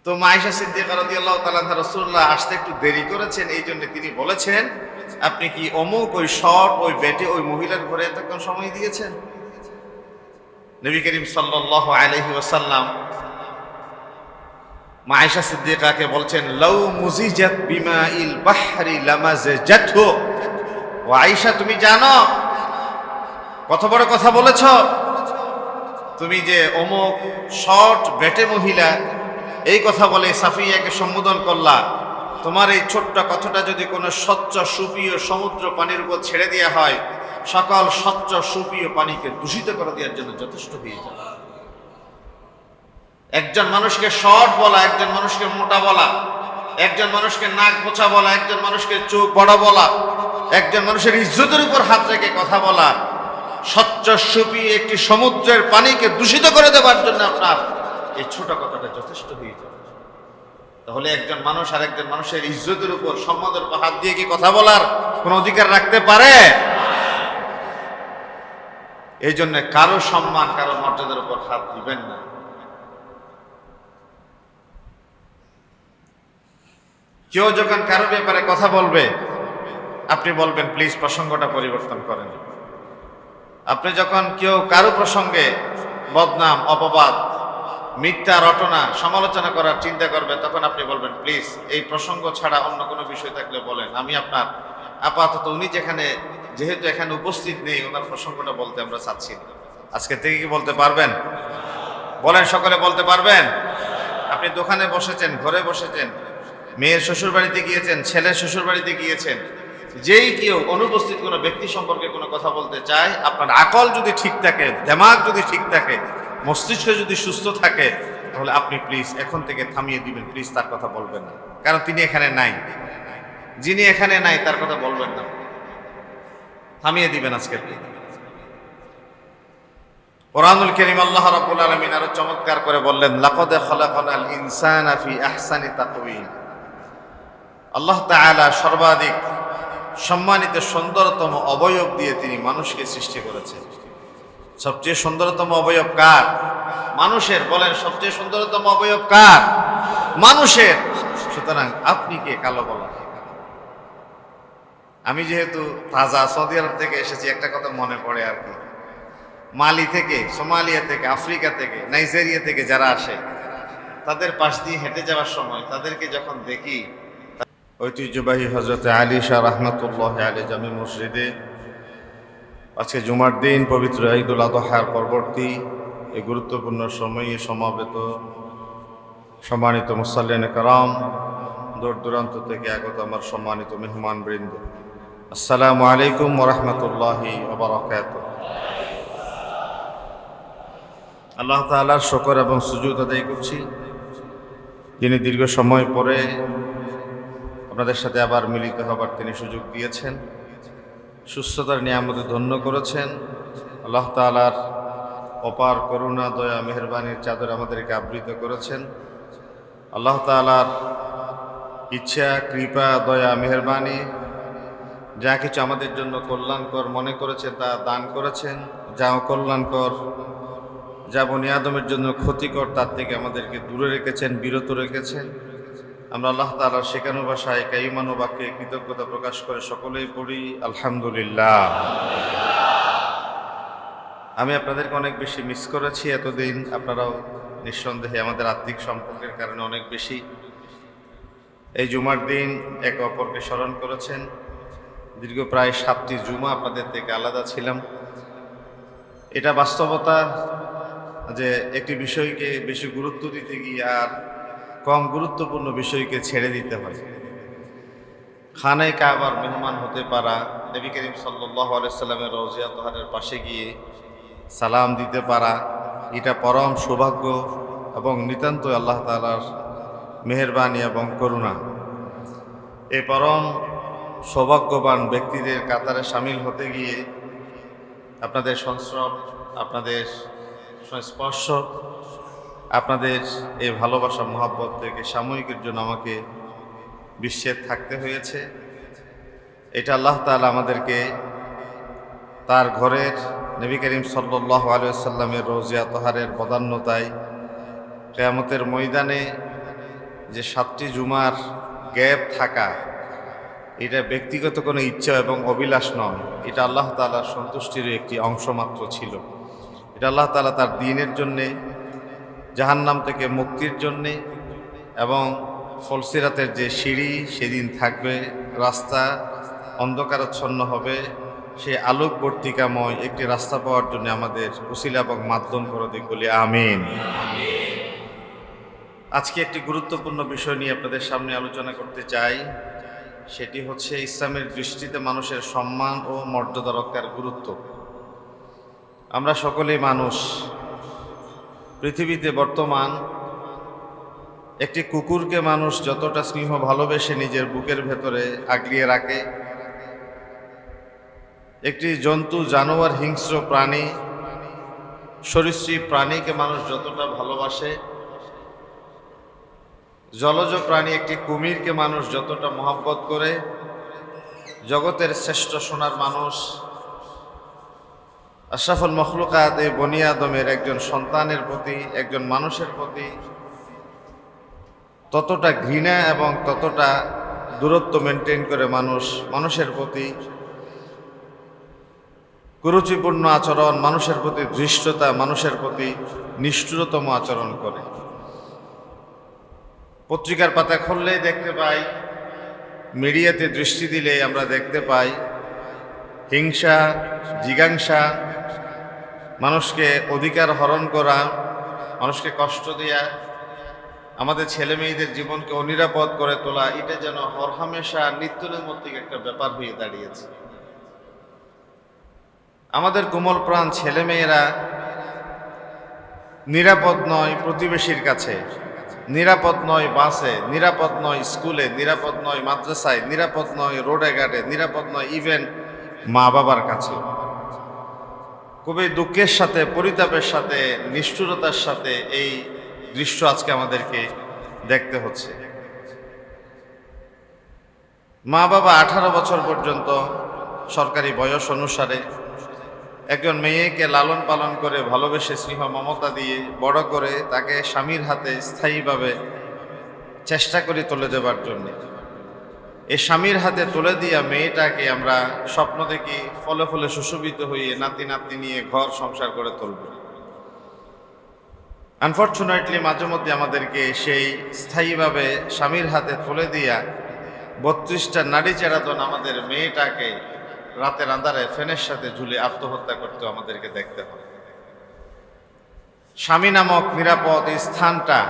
তো মা আয়েশা সিদ্দিকা রাদিয়াল্লাহু তাআলা আনহা রাসূলুল্লাহ আসতে একটু দেরি করেছেন, এই জন্য তিনি বলেছেন, আপনি কি অমুক ওই শর্ট ওই বেটে ওই মহিলার ঘরে এতক্ষণ সময় দিয়েছেন? নবী করিম সাল্লাল্লাহু আলাইহি ওয়াসাল্লাম মা আয়েশা সিদ্দিকাকে বলছেন, লাউ মুজিজাত বিমাইল বাহরি লামাজাজাতহু। ও আয়েশা, তুমি জানো কত বড় কথা বলেছ? তুমি যে অমুক শর্ট বেটে মহিলা এই কথা বলে সাফিয়াকে সম্বোধন করলা, তোমার এই ছোট্ট কথাটা যদি কোনো স্বচ্ছ সুপীয় সমুদ্র পানির উপর ছেড়ে দেওয়া হয়, সকল স্বচ্ছ সুপীয় পানিকে দূষিত করে দেওয়ার জন্য যথেষ্ট হয়ে যাবে। একজন মানুষকে শর্ট বলা, একজন মানুষকে মোটা বলা, একজন মানুষকে নাক বোঁচা বলা, একজন মানুষকে চোখ বড় বলা, একজন মানুষের ইজ্জতের উপর হাত রেখে কথা বলা, স্বচ্ছ সুপি একটি সমুদ্রের পানিকে দূষিত করে দেওয়ার জন্য আপনার এই ছোট কথাটা যথেষ্ট হয়ে যাবে। তাহলে একজন মানুষ আর একজন মানুষের ইজ্জতের উপর সম্মানের উপর হাত দিয়ে কি কথা বলার কোন অধিকার রাখতে পারে? এই জন্য কারো সম্মান কারো মর্যাদার উপর হাত দিবেন না। কেউ যখন কারো ব্যাপারে কথা বলবে, আপনি বলবেন প্লিজ প্রসঙ্গটা পরিবর্তন করেন। আপনি যখন কেউ কারো প্রসঙ্গে বদনাম, অপবাদ, মিথ্যা রটনা, সমালোচনা করার চিন্তা করবে, তখন আপনি বলবেন প্লিজ এই প্রসঙ্গ ছাড়া অন্য কোনো বিষয় থাকলে বলেন, আমি আপনার আপাতত উনি যেহেতু এখানে উপস্থিত নেই, ওনার প্রসঙ্গটা বলতে আমরা চাচ্ছি না। আজকে থেকে কি বলতে পারবেন? বলেন, সকলে বলতে পারবেন? আপনি দোকানে বসেছেন, ঘরে বসেছেন, মেয়ের শ্বশুর বাড়িতে গিয়েছেন, ছেলের শ্বশুর বাড়িতে গিয়েছেন, যেই কেউ অনুপস্থিত কোনো ব্যক্তি সম্পর্কে কোনো কথা বলতে চায়, আপনার আকল যদি ঠিক থাকে, দিমাগ যদি ঠিক থাকে, মস্তিষ্ক যদি সুস্থ থাকে, তাহলে আপনি প্লিজ এখন থেকে থামিয়ে দিবেন, প্লিজ তার কথা বলবেন না, কারণ তিনি এখানে নাই। যিনি এখানে নাই তার কথা বলবেন না, থামিয়ে দিবেন আজকে। কোরআনুল কারীম আল্লাহ রাব্বুল আলামিন আরো চমৎকার করে বললেন, লাকাদ খালাকনাল ইনসানা ফি আহসানি তাকওয়িম। আল্লাহ তাআলা সর্বাধিক সম্মানিত সুন্দরতম অবয়ব দিয়ে তিনি মানুষকে সৃষ্টি করেছেন। সবচেয়ে সুন্দরতম অবয়ব কার? মানুষের। বলেন, সবচেয়ে সুন্দরতম অবয়ব কার? মানুষের। সুতরাং আপনি কে কালো বলা? আমি যেহেতু তাজা সৌদি আরব থেকে এসেছি, একটা কথা মনে পড়ে আর কি, মালি থেকে, সোমালিয়া থেকে, আফ্রিকা থেকে, নাইজেরিয়া থেকে যারা আসে, তাদের পাশ দিয়ে হেঁটে যাওয়ার সময় তাদেরকে যখন দেখি, ঐতিহ্যবাহী হযরত আলী শাহ রাহমাতুল্লাহ আলাইহি জামে মসজিদে আজকে জুমার দিন পবিত্র ঈদুল আযহার পরবর্তী এই গুরুত্বপূর্ণ সময়ে সমাবেত সম্মানিত মুসাল্লিন কেরাম, দূর দূরান্ত থেকে আগত আমার সম্মানিত মেহমান বৃন্দ, আসসালামু আলাইকুম ওয়া রাহমাতুল্লাহি ওয়া বারাকাতুহু। আল্লাহ তাআলার শুকর এবং সুজুদ আদায় করছি, যিনি দীর্ঘ সময় পরে আপনাদের সাথে আবার মিলিত হবার তিনি সুযোগ দিয়েছেন, সুস্থতার নিয়ামতে ধন্য করেছেন। আল্লাহ তাআলার অপার করুণা, দয়া, মেহেরবানির চাদর আমাদেরকে আবৃত করেছেন। আল্লাহ তাআলার ইচ্ছা, কৃপা, দয়া, মেহেরবানি যা কিছু আমাদের জন্য কল্যাণকর মনে করেছেন তা দান করেছেন, যা অকল্যাণকর, যা বনি আদমের জন্য ক্ষতিকর, তার থেকে আমাদেরকে দূরে রেখেছেন, বিরত রেখেছেন। আমরা আল্লাহ তাআলার শেখানো ভাষায় কাইমান ও বাক্যে কৃতজ্ঞতা প্রকাশ করে সকলেই পড়ি আলহামদুলিল্লাহ। আমি আপনাদেরকে অনেক বেশি মিস করেছি এতদিন, আপনারাও নিঃসন্দেহে আমাদের আত্মিক সম্পর্কের কারণে অনেক বেশি এই জুমার দিন একে অপরকে স্মরণ করেছেন। দীর্ঘ প্রায় 7টি জুমা আপনাদের থেকে আলাদা ছিলাম। এটা বাস্তবতা যে একটি বিষয়কে বেশি গুরুত্ব দিতে গিয়ে আর কম গুরুত্বপূর্ণ বিষয়কে ছেড়ে দিতে হয়। খানায়ে কাবার মেহমান হতে পারা, নবী করিম সাল্লাল্লাহু আলাইহি সাল্লামের রওজা তোহারের পাশে গিয়ে সালাম দিতে পারা, এটা পরম সৌভাগ্য এবং নিতান্ত আল্লাহ তাআলার মেহেরবানি এবং করুণা। এই পরম সৌভাগ্যবান ব্যক্তিদের কাতারে সামিল হতে গিয়ে আপনাদের সংস্রব, আপনাদের সংস্পর্শ, আপনাদের এই ভালোবাসা মহব্বত থেকে সাময়িকের জন্য আমাকে বিচ্ছেদ থাকতে হয়েছে। এটা আল্লাহ তাআলা আমাদেরকে তার ঘরের নবী করিম সাল্লাল্লাহু আলাইহি ওয়াসাল্লামের রওজা তোহারের বদান্যতায় কিয়ামতের ময়দানে যে 7টি জুমার গ্যাপ থাকা এটা ব্যক্তিগত কোনো ইচ্ছা এবং অভিলাষ নয়, এটা আল্লাহ তাআলার সন্তুষ্টির একটি অংশ মাত্র ছিল। এটা আল্লাহ তাআলা তার দ্বীনের জন্যে, জাহান্নাম থেকে মুক্তির জন্যে, এবং ফলসিরাতের যে সিঁড়ি সেদিন থাকবে, রাস্তা অন্ধকারাচ্ছন্ন হবে, সে আলোকবর্তিকাময় একটি রাস্তা পাওয়ার জন্য আমাদের উসিলা এবং মাধ্যম করে দিক বলি আমিন। আজকে একটি গুরুত্বপূর্ণ বিষয় নিয়ে আপনাদের সামনে আলোচনা করতে চাই। সেটি হচ্ছে ইসলামের দৃষ্টিতে মানুষের সম্মান ও মর্যাদা রক্ষার গুরুত্ব। আমরা সকলেই মানুষ। পৃথিবীতে বর্তমান একটি কুকুরকে মানুষ যতটা স্নেহ ভালোবেসে নিজের বুকের ভেতরে আগলিয়ে রাখে, একটি জন্তু, জানোয়ার, হিংস্র প্রাণী, সরীসৃপ প্রাণীকে মানুষ যতটা ভালোবাসে, জলজ প্রাণী একটি কুমিরকে মানুষ যতটা মহব্বত করে, জগতের শ্রেষ্ঠ সোনার মানুষ আশরাফুল মখলুকাত এই বনি আদমের একজন সন্তানের প্রতি, একজন মানুষের প্রতি ততটা ঘৃণা এবং ততটা দূরত্ব মেনটেন করে মানুষের প্রতি কুরুচিপূর্ণ আচরণ, মানুষের প্রতি ধৃষ্টতা, মানুষের প্রতি নিষ্ঠুরতম আচরণ করে। পত্রিকার পাতা খুললেই দেখতে পাই, মিডিয়াতে দৃষ্টি দিলে আমরা দেখতে পাই হিংসা, জিজ্ঞাসা, মানুষকে অধিকার হরণ করা, মানুষকে কষ্ট দেয়া, আমাদের ছেলে মেয়েদের জীবনকে অনিরাপদ করে তোলা, এটা যেন হরহামেশা নিত্যনৈমিত্তিক একটা ব্যাপার হয়ে দাঁড়িয়েছে। আমাদের কোমল প্রাণ ছেলেমেয়েরা নিরাপদ নয় প্রতিবেশীর কাছে, নিরাপদ নয় বাসে, নিরাপদ নয় স্কুলে, নিরাপদ নয় মাদ্রাসায়, নিরাপদ নয় রোডে ঘাটে, নিরাপদ নয় ইভেন মা বাবার কাছে। খুবই দুঃখের সাথে, পরিতাপের সাথে, নিষ্ঠুরতার সাথে এই দৃশ্য আজকে আমাদেরকে দেখতে হচ্ছে। মা বাবা 18 বছর পর্যন্ত সরকারি বয়স অনুসারে একজন মেয়েকে লালন পালন করে, ভালোবেসে স্নেহ মমতা দিয়ে বড় করে তাকে স্বামীর হাতে স্থায়ীভাবে চেষ্টা করে তুলে দেবার জন্য, এই স্বামীর হাতে তুলে দিয়া মেয়েটাকে আমরা স্বপ্ন দেখি ফলে ফলে সুশোভিত হয়ে নাতি নাতনি নিয়ে ঘর সংসার করে তুলব। আনফর্চুনেটলি মাঝে মধ্যে আমাদেরকে সেই স্থায়ীভাবে স্বামীর হাতে তুলে দিয়া 32টা নারী চেরাতন আমাদের মেয়েটাকে রাতের আন্ধারে ফ্যানের সাথে ঝুলে আত্মহত্যা করতে আমাদেরকে দেখতে হয়। স্বামী নামক নিরাপদ এই স্থানটা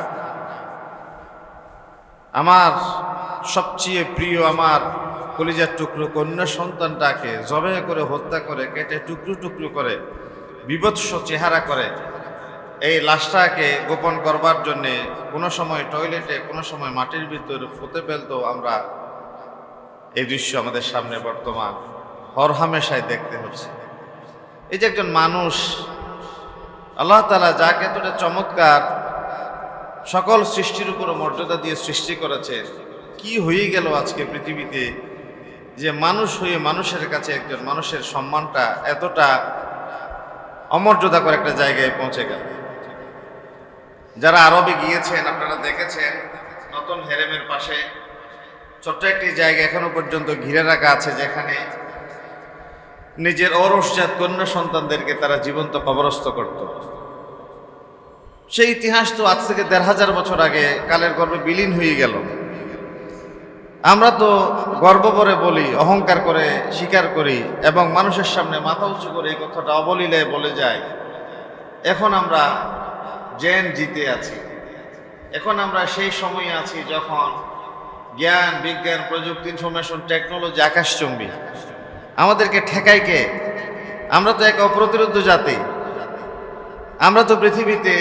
আমার সবচেয়ে প্রিয়, আমার কলিজার টুকরো কন্যা সন্তানটাকে জবে করে হত্যা করে, কেটে টুকরো টুকরো করে, বিভৎস চেহারা করে এই লাশটাকে গোপন করবার জন্যে কোনো সময় টয়লেটে, কোনো সময় মাটির ভিতরে ফুতে ফেলতো আমরা এই দৃশ্য আমাদের সামনে বর্তমান হরহামেশায় দেখতে হচ্ছে। এই যে একজন মানুষ, আল্লাহ তাআলা যাকে এতটা চমৎকার সকল সৃষ্টির উপর মর্যাদা দিয়ে সৃষ্টি করেছে, কি হয়ে গেল আজকে পৃথিবীতে যে মানুষ হয়ে মানুষের কাছে একজন মানুষের সম্মানটা এতটা অমর্যাদা করে একটা জায়গায় পৌঁছে গেল। যারা আরবে গিয়েছেন আপনারা দেখেছেন, নতুন হেরেমের পাশে ছোট্ট একটি জায়গা এখনো পর্যন্ত ঘিরে রাখা আছে, যেখানে নিজের ঔরসজাত কন্যা সন্তানদেরকে তারা জীবন্ত কবরস্থ করত। সেই ইতিহাস তো আজ থেকে 1500 বছর আগে কালের গর্ভে বিলীন হয়ে গেল। আমরা তো গর্ব করে বলি, অহংকার করে স্বীকার করি এবং মানুষের সামনে মাথা উঁচু করে এই কথাটা অবলীলে বলে যাই। এখন আমরা জেন জিতে আছি, এখন আমরা সেই সময়ে আছি যখন জ্ঞান, বিজ্ঞান, প্রযুক্তি, ইনফরমেশন টেকনোলজি আকাশচুম্বী। আমাদেরকে ঠেকায় কে? আমরা তো এক অপ্রতিরোধ্য জাতি। আমরা তো পৃথিবীতে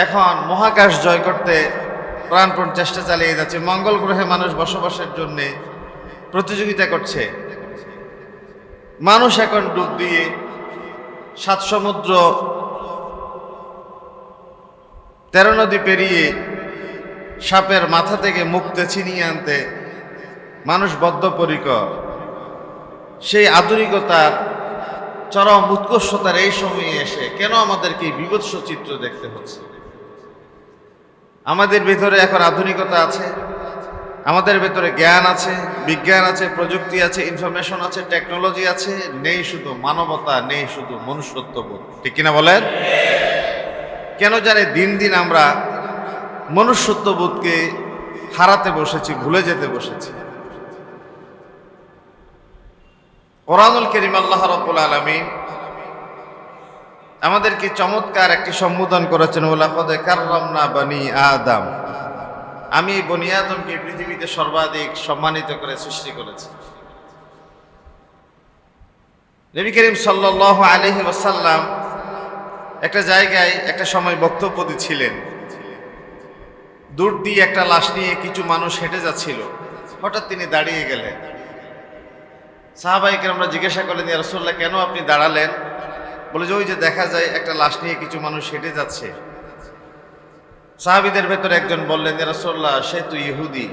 এখন মহাকাশ জয় করতে প্রাণপণ চেষ্টা চালিয়ে যাচ্ছে। মঙ্গল গ্রহে মানুষ বসবাসের জন্য প্রতিযোগিতা করছে। মানুষ এখন ডুব দিয়ে 7 সমুদ্র 13 নদী পেরিয়ে সাপের মাথা থেকে মুক্তি ছিনিয়ে আনতে মানুষ বদ্ধপরিকর। সেই আধুনিকতার চরম উৎকর্ষতার এই সময়ে এসে কেন আমাদেরকে এই বিভৎস চিত্র দেখতে হচ্ছে? আমাদের ভিতরে এখন আধুনিকতা আছে, আমাদের ভেতরে জ্ঞান আছে, বিজ্ঞান আছে, প্রযুক্তি আছে, ইনফরমেশন আছে, টেকনোলজি আছে, নেই শুধু মানবতা, নেই শুধু মনুষ্যত্ববোধ। ঠিক কিনা বলেন? কেন জানে দিন দিন আমরা মনুষ্যত্ববোধকে হারাতে বসেছি, ভুলে যেতে বসেছি। কোরআনুল কারীম আল্লাহ রাব্বুল আলামিন আমাদেরকে চমৎকার একটি সম্বোধন করেছেন, ওয়ালাকাদ কাররামনা বনি আদম। আমি বনি আদমকে পৃথিবীতে সর্বাধিক সম্মানিত করে সৃষ্টি করেছি। নবী করিম সাল্লাল্লাহু আলাইহি ওয়াসাল্লাম একটা জায়গায় একটা সময় বক্তব্য দিচ্ছিলেন। দূর দিয়ে একটা লাশ নিয়ে কিছু মানুষ হেঁটে যাচ্ছিল। হঠাৎ তিনি দাঁড়িয়ে গেলেন। সাহাবায়ে কেরামরা জিজ্ঞাসা করলেন, ইয়া রাসূলুল্লাহ, কেন আপনি দাঁড়ালেন? বলে যে ওই যে দেখা যায় একটা লাশ নিয়ে কিছু মানুষ হেঁটে যাচ্ছে। সাহাবীদের ভেতরে একজন বললেন, ইয়া রাসূলুল্লাহ, সে তো ইহুদি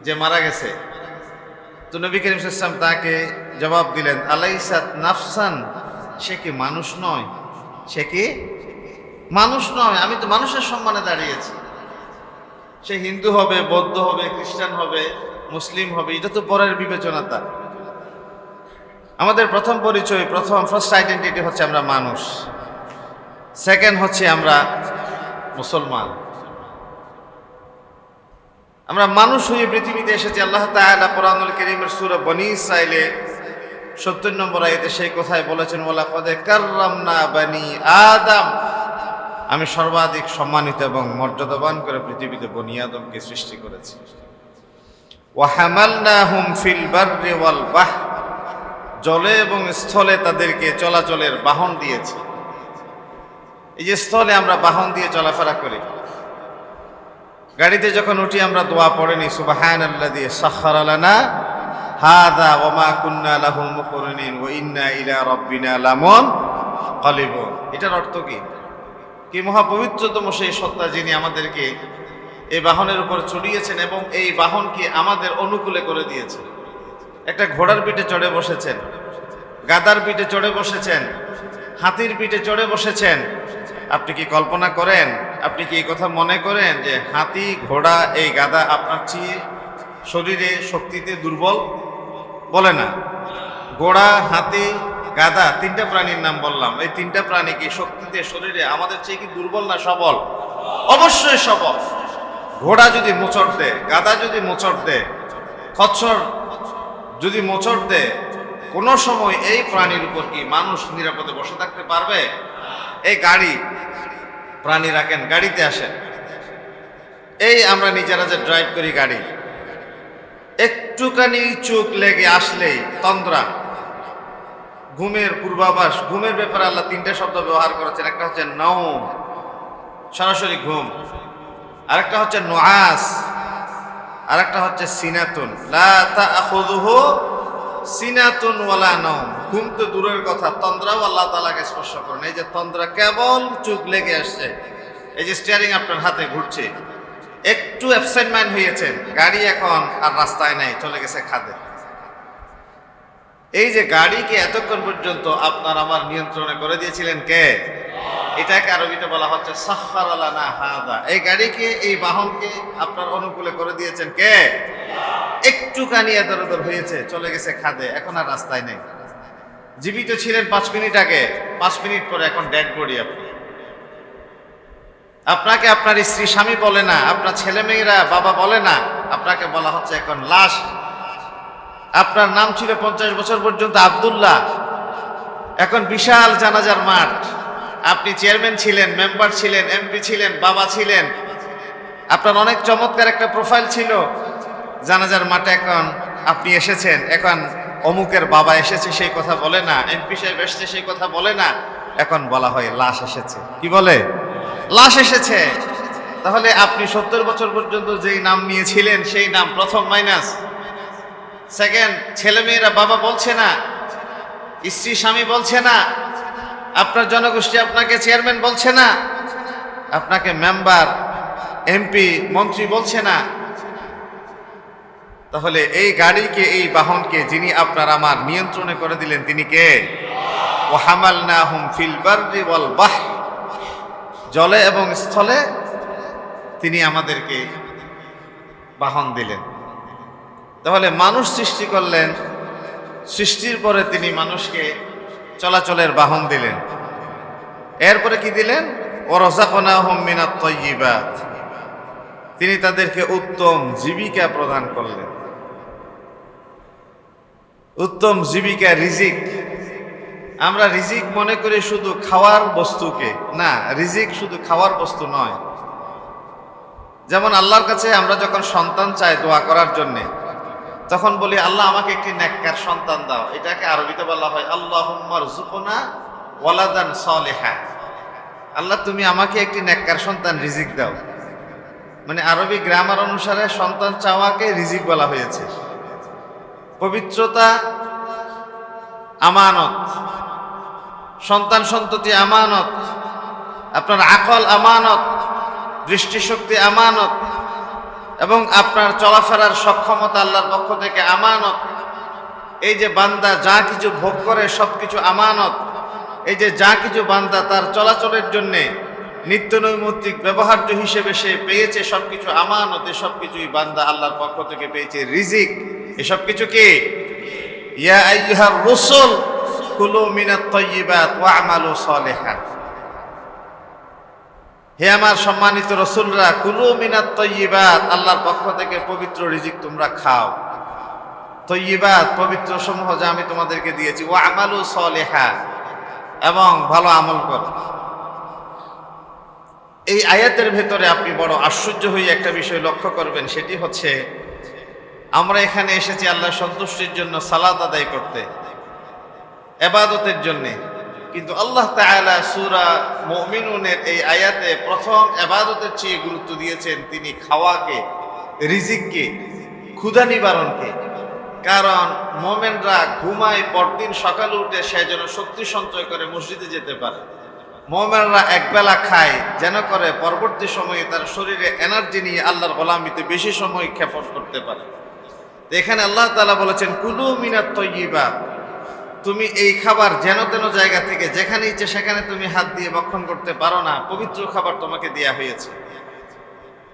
যে মারা গেছে। তো নবী করিম সাল্লাল্লাহু আলাইহি ওয়াসাল্লাম তাকে জবাব দিলেন, আলাইসাত নাফসান, সে কি মানুষ নয়? সে কি মানুষ নয়? আমি তো মানুষের সম্মানে দাঁড়িয়েছি। সে হিন্দু হবে, বৌদ্ধ হবে, খ্রিস্টান হবে, মুসলিম হবে, এটা তো পরের বিবেচনা। তার আমাদের প্রথম পরিচয়, ফার্স্ট আইডেন্টিটি হচ্ছে আমরা মানুষ। সেকেন্ড হচ্ছে আমরা মুসলমান। আমরা মানুষ হয়ে পৃথিবীতে এসেছি। আল্লাহ তাআলা কোরআনুল কারীমের সূরা বনী ইসরাঈলে ৭০ নম্বর আয়াতে সেই কথাই বলেছেন, ওয়ালাকাদ কাররামনা বনি আদম। আমি সর্বাধিক সম্মানিত এবং মর্যাদাবান করে পৃথিবীতে বনি আদমকে সৃষ্টি করেছি। ওয়া হামালনাহুম ফিল বাররি ওয়াল বাহর, জলে এবং স্থলে তাদেরকে চলাচলের বাহন দিয়েছি। এই যে স্থলে আমরা বাহন দিয়ে চলাফেরা করি, গাড়িতে যখন উঠি আমরা দোয়া পড়েনি, সুবহানাল্লাযী সাখখারা লানা হাযা ওয়া মা কুন্না লাহু মুকরিনিন ওয়া ইন্না ইলা রাব্বিনা লামুনকালিবুন। এটার অর্থ কি মহাপবিত্রতম সেই সত্তা যিনি আমাদেরকে এই বাহনের উপর চড়িয়েছেন এবং এই বাহনকে আমাদের অনুকূলে করে দিয়েছেন। একটা ঘোড়ার পিঠে চড়ে বসেছেন, গাধার পিঠে চড়ে বসেছেন, হাতির পিঠে চড়ে বসেছেন। আপনি কি কল্পনা করেন, আপনি কি এই কথা মনে করেন যে হাতি, ঘোড়া, এই গাধা আপনার চেয়ে শরীরে শক্তিতে দুর্বল? বলে না। ঘোড়া, হাতি, গাধা, তিনটা প্রাণীর নাম বললাম। এই তিনটা প্রাণী কি শক্তিতে শরীরে আমাদের চেয়ে কি দুর্বল না সবল? অবশ্যই সবল। ঘোড়া যদি মোচড় দেয়, গাধা যদি মোচড় দেয়, খচ্চর যদি মোচড় দেয়, কোনো সময় এই প্রাণীর উপর কি মানুষ নিরাপদে বসে থাকতে পারবে? এই গাড়ি, প্রাণী রাখেন, গাড়িতে আসেন, এই আমরা নিজেরা যে ড্রাইভ করি গাড়ি, একটুখানি চোখ লেগে আসলেই তন্দ্রা, ঘুমের পূর্বাভাস। ঘুমের ব্যাপারে আল্লাহ তিনটা শব্দ ব্যবহার করেছেন। একটা হচ্ছে নওম, সরাসরি ঘুম, আরেকটা হচ্ছে নুআস, আরেকটা হচ্ছে সিনাতুন। লা তাখুযুহু সিনাতুন ওয়ালা নওম। ঘুম তো দূরের কথা, তন্দ্রাও আল্লাহ তাআলাকে স্পর্শ করেন। এই যে তন্দ্রা কেবল চোখ লেগে আসছে, এই যে স্টিয়ারিং আপনার হাতে ঘুরছে, একটু অ্যাবসেন্ট মাইন্ড হয়েছেন, গাড়ি এখন আর রাস্তায় নাই, চলে গেছে খাদে। এই যে গাড়িকে এতক্ষণ পর্যন্ত আপনার আমার নিয়ন্ত্রণে করে দিয়েছিলেন কে? এটাকে আরবিতে বলা হচ্ছে সাখখারা লানা হাযা। এই গাড়িকে, এই বাহনকে আপনার অনুকূলে করে দিয়েছেন কে? একটুখানি এদর ওদর হয়েছে, চলে গেছে খাদে, এখন আর রাস্তায় নেই। জীবিত ছিলেন 5 মিনিট আগে, 5 মিনিট পরে এখন ডেড বডি। আপনাকে আপনার স্ত্রী স্বামী বলে না, আপনার ছেলে মেয়েরা বাবা বলে না, আপনাকে বলা হচ্ছে এখন লাশ। আপনার নাম ছিল 50 বছর পর্যন্ত আব্দুল্লাহ, এখন বিশাল জানাজার মাঠ। আপনি চেয়ারম্যান ছিলেন, মেম্বার ছিলেন, এমপি ছিলেন, বাবা ছিলেন, আপনার অনেক চমৎকার একটা প্রোফাইল ছিল। জানাজার মাঠে এখন আপনি এসেছেন, এখন অমুকের বাবা এসেছে সেই কথা বলে না, এমপি সাহেব এসেছে সেই কথা বলে না, এখন বলা হয় লাশ এসেছে। কি বলে? লাশ এসেছে। তাহলে আপনি 70 বছর পর্যন্ত যেই নাম নিয়েছিলেন সেই নাম প্রথম মাইনাস। সেকেন্ড, ছেলেমেয়েরা বাবা বলছে না, স্ত্রী স্বামী বলছে না, আপনার জনগোষ্ঠী আপনাকে চেয়ারম্যান বলছে না, আপনাকে মেম্বার, এমপি, মন্ত্রী বলছে না। তাহলে এই গাড়িকে, এই বাহনকে যিনি আপনার আমার নিয়ন্ত্রণে করে দিলেন তিনি কে? ওয়া হামালনাহুম ফিল বাররি ওয়াল বাহর, জলে এবং স্থলে তিনি আমাদেরকে বাহন দিলেন। তাহলে মানুষ সৃষ্টি করলেন, সৃষ্টির পরে তিনি মানুষকে চলাচলের বাহন দিলেন। এরপরে কি দিলেন? ওয়ারাযাকনাহুম মিনাত তাইয়্যিবাত, তিনি তাদেরকে উত্তম জীবিকা প্রদান করলেন। উত্তম জীবিকা, রিজিক। আমরা রিজিক মনে করি শুধু খাওয়ার বস্তুকে, না, রিজিক শুধু খাওয়ার বস্তু নয়। যেমন আল্লাহর কাছে আমরা যখন সন্তান চাই দোয়া করার জন্যে, তখন বলি আল্লাহ আমাকে একটি নেককার সন্তান দাও। এটাকে আরবিতে বলা হয় আল্লাহুম্মা রযুকনা ওয়ালাদান সালিহা। আল্লাহ তুমি আমাকে একটি নেককার সন্তান রিজিক দাও। মানে আরবি গ্রামার অনুসারে সন্তান চাওয়াকে রিজিক বলা হয়েছে। পবিত্রতা আমানত, সন্তান সন্ততি আমানত, আপনার আকল আমানত, দৃষ্টিশক্তি আমানত, এবং আপনার চলাফেরার সক্ষমতা আল্লাহর পক্ষ থেকে আমানত। এই যে বান্দা যা কিছু ভোগ করে সব কিছু আমানত। এই যে যা কিছু বান্দা তার চলাচলের জন্যে নিত্য নৈমিত্তিক ব্যবহার্য হিসেবে সে পেয়েছে সব কিছু আমানত। এসব কিছুই বান্দা আল্লাহর পক্ষ থেকে পেয়েছে রিজিক। এসব কিছু কি? ইয়া আইয়ুহার রাসূল কুলু মিনাত তাইয়্যিবাত ওয়া'মালু সালিহান। হে আমার সম্মানিত রাসূলরা, কুলু মিনাত তাইয়্যিবাত, আল্লাহর পক্ষ থেকে পবিত্র রিজিক তোমরা খাও। তাইয়্যিবাত পবিত্র সমূহ যা আমি তোমাদেরকে দিয়েছি। ওয়া'মালু সালিহান, এবং ভালো আমল করো। এই আয়াতের ভেতরে আপনি বড় আশ্চর্য হয়ে একটা বিষয় লক্ষ্য করবেন, সেটি হচ্ছে আমরা এখানে এসেছি আল্লাহর সন্তুষ্টির জন্য, সালাত আদায় করতে, ইবাদতের জন্য। কিন্তু আল্লাহ তাআলা সূরা মুমিনুনের এই আয়াতে প্রথম ইবাদতের চেয়ে গুরুত্ব দিয়েছেন তিনি খাওয়াকে, রিজিককে, ক্ষুধা নিবারণকে। কারণ মুমিনরা ঘুমায়, পরদিন সকালে উঠে সে যেন শক্তি সঞ্চয় করে মসজিদে যেতে পারে। মুমিনরা একবেলা খায় যেন করে পরবর্তী সময়ে তার শরীরে এনার্জি নিয়ে আল্লাহর গোলামিতে বেশি সময় ক্ষেপণ করতে পারে। এখানে আল্লাহ তাআলা বলেছেন কুলু মিনাত তাইয়্যিবাত, তুমি এই খাবার যেন তেন জায়গা থেকে যেখানে ইচ্ছে সেখানে তুমি হাত দিয়ে ভক্ষণ করতে পারো না। পবিত্র খাবার তোমাকে দেয়া হয়েছে।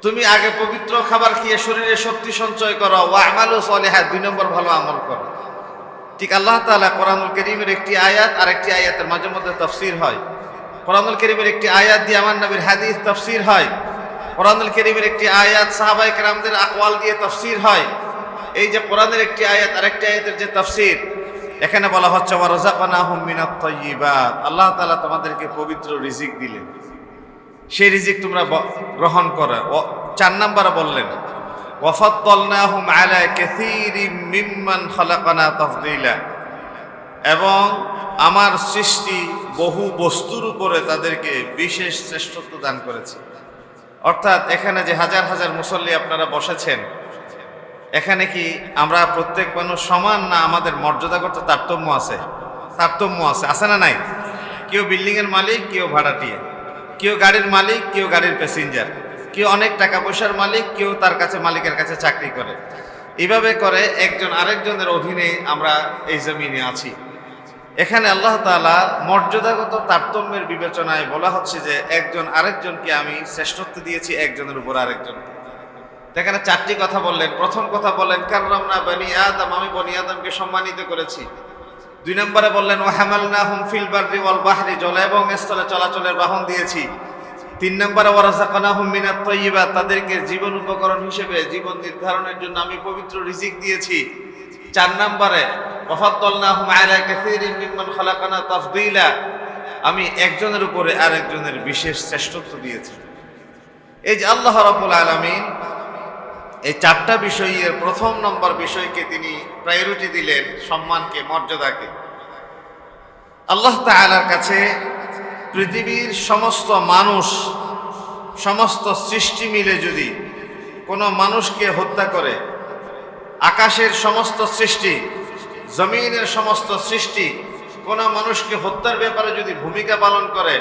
তুমি আগে পবিত্র খাবার খেয়ে শরীরে শক্তি সঞ্চয় করো। ওয়া'মালু সালিহান, 2 নম্বর ভালো আমল করো। ঠিক আল্লাহ তাআলা কোরআনুল কারীমের একটি আয়াত আর একটি আয়াতের মাঝে মধ্যে তাফসীর হয়। কোরআনুল কারীমের একটি আয়াত দিয়ে আমার নবীর হাদিস তাফসীর হয়। কোরআনুল কারীমের একটি আয়াত সাহাবায়ে কেরামদের আকওয়াল দিয়ে তাফসীর হয়। এই যে কোরআনের একটি আয়াত আর একটি আয়াতের যে তাফসীর, এখানে বলা হচ্ছে ওয়ারাযাকনাহুম মিনাত তাইয়্যিবাত, আল্লাহ তাআলা তোমাদেরকে পবিত্র রিজিক দিলেন, সেই রিজিক তোমরা গ্রহণ করো। 4 নম্বরে বললেন ওয়াফাদ্দালনাহুম আলা কাসীরিম মিম্মান খালাকনা তাফদীলা, এবং আমার সৃষ্টি বহু বস্তুর উপরে তাদেরকে বিশেষ শ্রেষ্ঠত্ব দান করেছে। অর্থাৎ এখানে যে হাজার হাজার মুসল্লি আপনারা বসেছেন, এখানে কি আমরা প্রত্যেক মানুষ সমান না? আমাদের মর্যাদাগত তারতম্য আছে, তারতম্য আছে, আছে না নাই? কেউ বিল্ডিংয়ের মালিক, কেউ ভাড়াটিয়া, কেউ গাড়ির মালিক, কেউ গাড়ির প্যাসেঞ্জার, কেউ অনেক টাকা পয়সার মালিক, কেউ তার কাছে মালিকের কাছে চাকরি করে। এইভাবে করে একজন আরেকজনের অধীনে আমরা এই জমিনে আছি। এখানে আল্লাহ তাআলা মর্যাদাগত তারতম্যের বিবেচনায় বলা হচ্ছে যে একজন আরেকজনকে আমি শ্রেষ্ঠত্ব দিয়েছি একজনের উপর আরেকজনকে। এখানে 4টি কথা বললেন। প্রথম কথা বললেন কাররামনা বনি আদম, আমি বনি আদমকে সম্মানিত করেছি। 2 নম্বরে বললেন ওয়া হামালনাহুম ফিল বাররি ওয়াল বাহরি, জলে এবং স্থলে চলাচলের বাহন দিয়েছি। 3 নম্বরে ওয়ারাযাকনাহুম মিনাত তাইয়্যিবাত, তাদেরকে জীবন উপকরণ হিসেবে জীবন নির্ধারণের জন্য আমি পবিত্র রিজিক দিয়েছি। 4 নম্বরে ওয়াফাদ্দালনাহুম আলা কাসীরিম মিম্মান খালাকনা তাফদীলা, আমি একজনের উপরে আরেকজনের বিশেষ শ্রেষ্ঠত্ব দিয়েছি। এই যে আল্লাহ রাব্বুল আলামিন এই 4টা বিষয়ের প্রথম নম্বর বিষয়কে তিনি প্রায়োরিটি দিলেন, সম্মানকে, মর্যাদাকে। আল্লাহ তাআলার কাছে পৃথিবীর সমস্ত মানুষ, সমস্ত সৃষ্টি মিলে যদি কোনো মানুষকে হত্যা করে, আকাশের সমস্ত সৃষ্টি, জমিনের সমস্ত সৃষ্টি কোনো মানুষকে হত্যার ব্যাপারে যদি ভূমিকা পালন করে,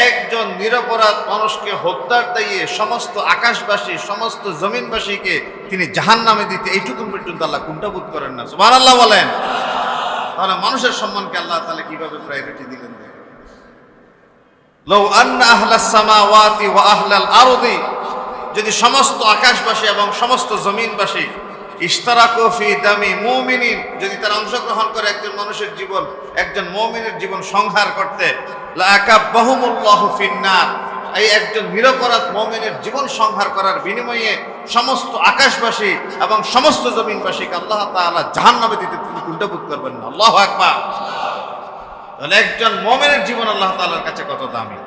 একজন নিরপরাধ মানুষকে হত্যার দায়ে সমস্ত আকাশবাসী, সমস্ত জমিনবাসীকে তিনি জাহান্নামে দিতে এইটুকু পর্যন্ত আল্লাহ কুণ্ঠাবোধ করেন না। সুবহানাল্লাহ বলেন। তাহলে মানুষের সম্মানকে আল্লাহ তাআলা কিভাবে প্রায়োরিটি দিলেন? লাউ আন্না আহলাস সামাওয়াতি ওয়া আহলাল আরদি যদি সমস্ত আকাশবাসী এবং সমস্ত জমিনবাসী ইশতারাকু ফি দামি মুমিনিন, যদি তারা অংশগ্রহণ করে একজন মানুষের জীবন, একজন মুমিনের জীবন সংহার করতে, লা আকাব্বাহুমুল্লাহু ফিন্নার, এই একজন নিরপরাধ মুমিনের জীবন সংহার করার বিনিময়ে সমস্ত আকাশবাসী এবং সমস্ত জমিনবাসীকে আল্লাহ তাআলা জাহান্নামে দিতে তিনি কুণ্ঠাবোধ করবেন না। আল্লাহু আকবার। তাহলে একজন মুমিনের জীবন আল্লাহ তাআলার কাছে কত দামি।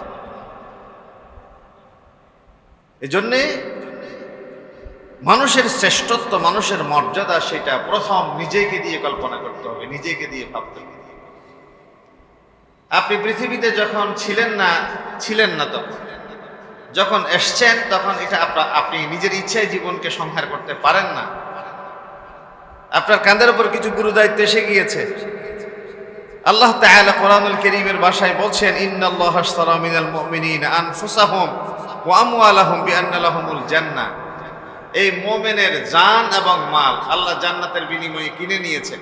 এজন্যে মানুষের শ্রেষ্ঠত্ব, মানুষের মর্যাদা, সেটা প্রথম নিজেকে দিয়ে কল্পনা করতে হবে, নিজেকে দিয়ে ভাবতে হবে। আপনি পৃথিবীতে যখন ছিলেন না তখন, যখন এসছেন তখন এটা আপনি নিজের ইচ্ছায় জীবনকে সংহার করতে পারেন না। আপনার কাঁধের উপর কিছু গুরু দায়িত্ব এসে গিয়েছে। আল্লাহ তাআলা কোরআনুল কারীমের ভাষায় বলছেন, ইন্নাল্লাহা আশতারা মিনাল মুমিনিনা আনফুসাহুম ওয়া আমওয়ালাহুম বিআন্না লাহুমুল জান্নাহ। এই মুমিনের জান এবং মাল আল্লাহ জান্নাতের বিনিময়ে কিনে নিয়েছেন।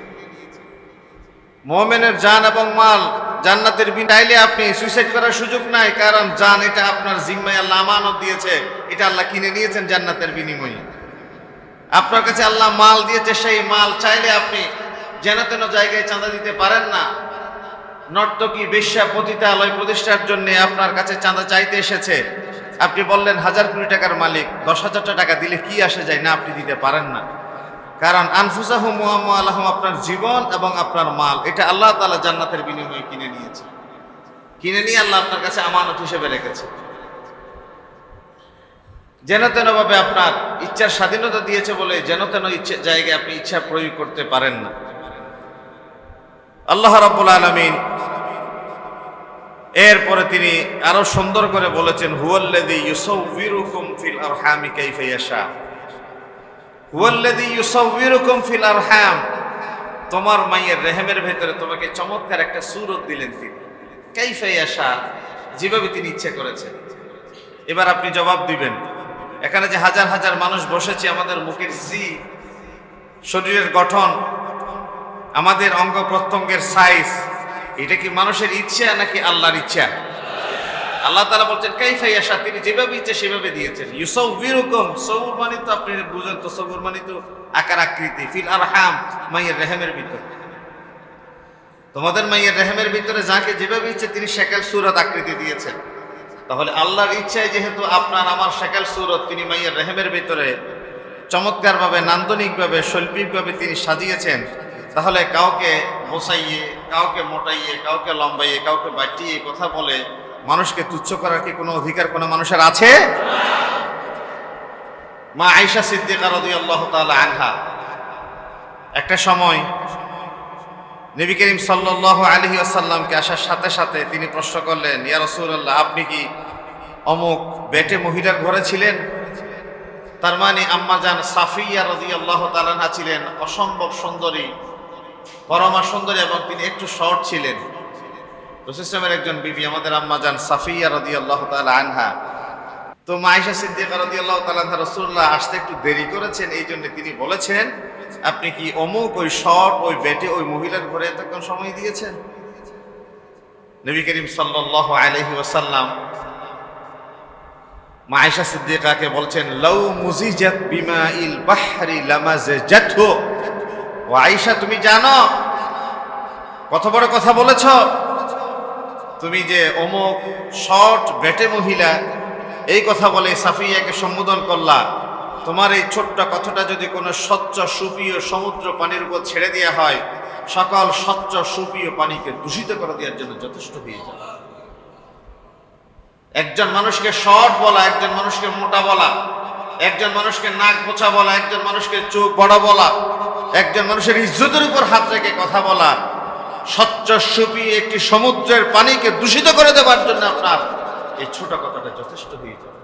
মুমিনের জান এবং মাল জান্নাতের বিনিময়ে আপনি সুইসাইড করার সুযোগ নাই, কারণ জান এটা আপনার জিম্মায় আল্লাহ আমানত দিয়েছে, এটা আল্লাহ কিনে নিয়েছেন জান্নাতের বিনিময়ে। আপনার কাছে আল্লাহ মাল দিয়েছে, সেই মাল চাইলে আপনি যেন তেন জায়গায় চাঁদা দিতে পারেন না। নর্তকী, বেশ্যা, পতিতালয় প্রতিষ্ঠার জন্য আপনার কাছে চাঁদা চাইতে এসেছে, আপনি বললেন 1000 কোটি টাকার মালিক, 10,000 টাকা দিলে কি আসে যায়, না আপনি দিতে পারেন না। কারণ আনফুসাহুম ওয়া আমওয়ালাহুম, আপনার জীবন এবং আপনার মাল এটা আল্লাহ তাআলা জান্নাতের বিনিময়ে কিনে নিয়েছে। কিনে নিয়ে আল্লাহ আপনার কাছে আমানত হিসেবে রেখেছে। যেন তেন ভাবে আপনার ইচ্ছার স্বাধীনতা দিয়েছে বলে যেন তেন ইচ্ছা জায়গায় আপনি ইচ্ছা প্রয়োগ করতে পারেন না। আল্লাহ রাব্বুল আলামিন এরপরে তিনি আরো সুন্দর করে বলেছেন, হুয়াল্লাযী ইউসাউবিরুকুম ফিল আরহামি কাইফা ইয়াশা। হুয়াল্লাযী ইউসাউবিরুকুম ফিল আরহাম, তোমার মায়ের রেহেমের ভেতরে তোমাকে চমৎকার একটা সূরত দিলেন তিনি, কাইফা ইয়াশা, যেভাবে তিনি ইচ্ছা করেছেন। এবার আপনি জবাব দিবেন, এখানে যে হাজার হাজার মানুষ বসেছে, আমাদের মুখের শরীরের গঠন, আমাদের অঙ্গ প্রত্যঙ্গের সাইজ, এটা কি মানুষের ইচ্ছা নাকি আল্লাহর ইচ্ছা? আল্লাহ তাআলা বলছেন কাইফা ইয়াশা, তিনি যেভাবে ইচ্ছা সেভাবে দিয়েছেন। ইউসাউবিরুকুম, সৌর মানে তো আপনি বুঝেন তো, সৌর মানে তো আকার আকৃতি, ফিল আরহাম, মায়ের রেহেমের ভিতরে। তোমাদের মায়ের রেহেমের ভিতরে যাকে যেভাবে ইচ্ছে তিনি শাকাল সূরত আকৃতি দিয়েছেন। তাহলে আল্লাহর ইচ্ছায় যেহেতু আপনার আমার শাকাল সূরত তিনি মায়ের রেহেমের ভিতরে চমৎকারভাবে, নান্দনিকভাবে, শৈল্পিকভাবে তিনি সাজিয়েছেন, তাহলে কাউকে বসাইয়ে, কাউকে মোটাইয়ে, কাউকে লম্বাইয়ে, কাউকে বাটিয়ে কথা বলে মানুষকে তুচ্ছ করার কি কোনো অধিকার কোনো মানুষের আছে? মা আয়েশা সিদ্দিকা রাদিয়াল্লাহু তাআলা আনহা একটা সময় নবী করিম সাল্লাল্লাহু আলাইহি ওয়াসাল্লামকে আসার সাথে সাথে তিনি প্রশ্ন করলেন, ইয়া রাসূলুল্লাহ, আপনি কি অমুক বেটে মহিলার ঘরে ছিলেন? তার মানে আম্মাজান সাফিয়া রাদিয়াল্লাহু তাআলা আনহা ছিলেন অসম্ভব সুন্দরী, পরমা সুন্দরী, এবং তিনি একটু শর্ট ছিলেন। রাসূল সাল্লাল্লাহু একজন বিবি আমাদের আম্মাজান সাফিয়া রাদিয়াল্লাহু তাআলা আনহা। তো মা আয়েশা সিদ্দিকা রাদিয়াল্লাহু তাআলা আনহা রাসূলুল্লাহ আসতে একটু দেরি করেছেন, এই জন্য তিনি বলেছেন, আপনি কি অমুক ওই শর্ট ওই বেটে ওই মহিলার ঘরে এতক্ষণ সময় দিয়েছেন? নবী করিম সাল্লাল্লাহু আলাইহি ওয়াসাল্লাম মা আয়েশা সিদ্দিকাকে বলছেন, লাউ মুজিজাত বিমাইল বাহরি লামাজাজাতহু। ও আয়েশা, তুমি জানো কত বড় কথা বলেছ? তুমি যে অমুক শর্ট বেটে মহিলা এই কথা বলে সাফিয়াকে সম্বোধন করলা, তোমার এই ছোট্ট কথাটা যদি কোনো স্বচ্ছ সুপীয় সমুদ্র পানির উপর ছেড়ে দেওয়া হয়, সকল স্বচ্ছ সুপীয় পানিকে দূষিত করে দেওয়ার জন্য যথেষ্ট হয়ে যাবে। একজন মানুষকে শর্ট বলা, একজন মানুষকে মোটা বলা, একজন মানুষকে নাক বোঁচা বলা, একজন মানুষকে চোখ বড় বলা, একজন মানুষের ইজ্জতের উপর হাত রেখে কথা বলা, স্বচ্ছ সুপীয় একটি সমুদ্রের পানিকে দূষিত করে দেওয়ার জন্য আপনার এই ছোট কথাটা যথেষ্ট হয়ে যাবে।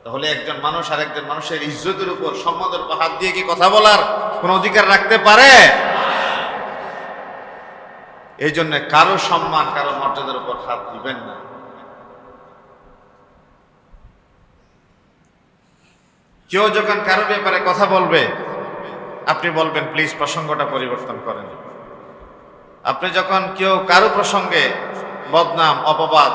তাহলে একজন মানুষ আর একজন মানুষের ইজ্জতের উপর, সম্মানের উপর হাত দিয়ে কি কথা বলার কোন অধিকার রাখতে পারে? এই জন্য কারো সম্মান, কারো মর্যাদার উপর হাত দিবেন না। কেউ যখন কারো ব্যাপারে কথা বলবে, আপনি বলবেন প্লিজ প্রসঙ্গটা পরিবর্তন করেন। আপনি যখন কেউ কারো প্রসঙ্গে বদনাম, অপবাদ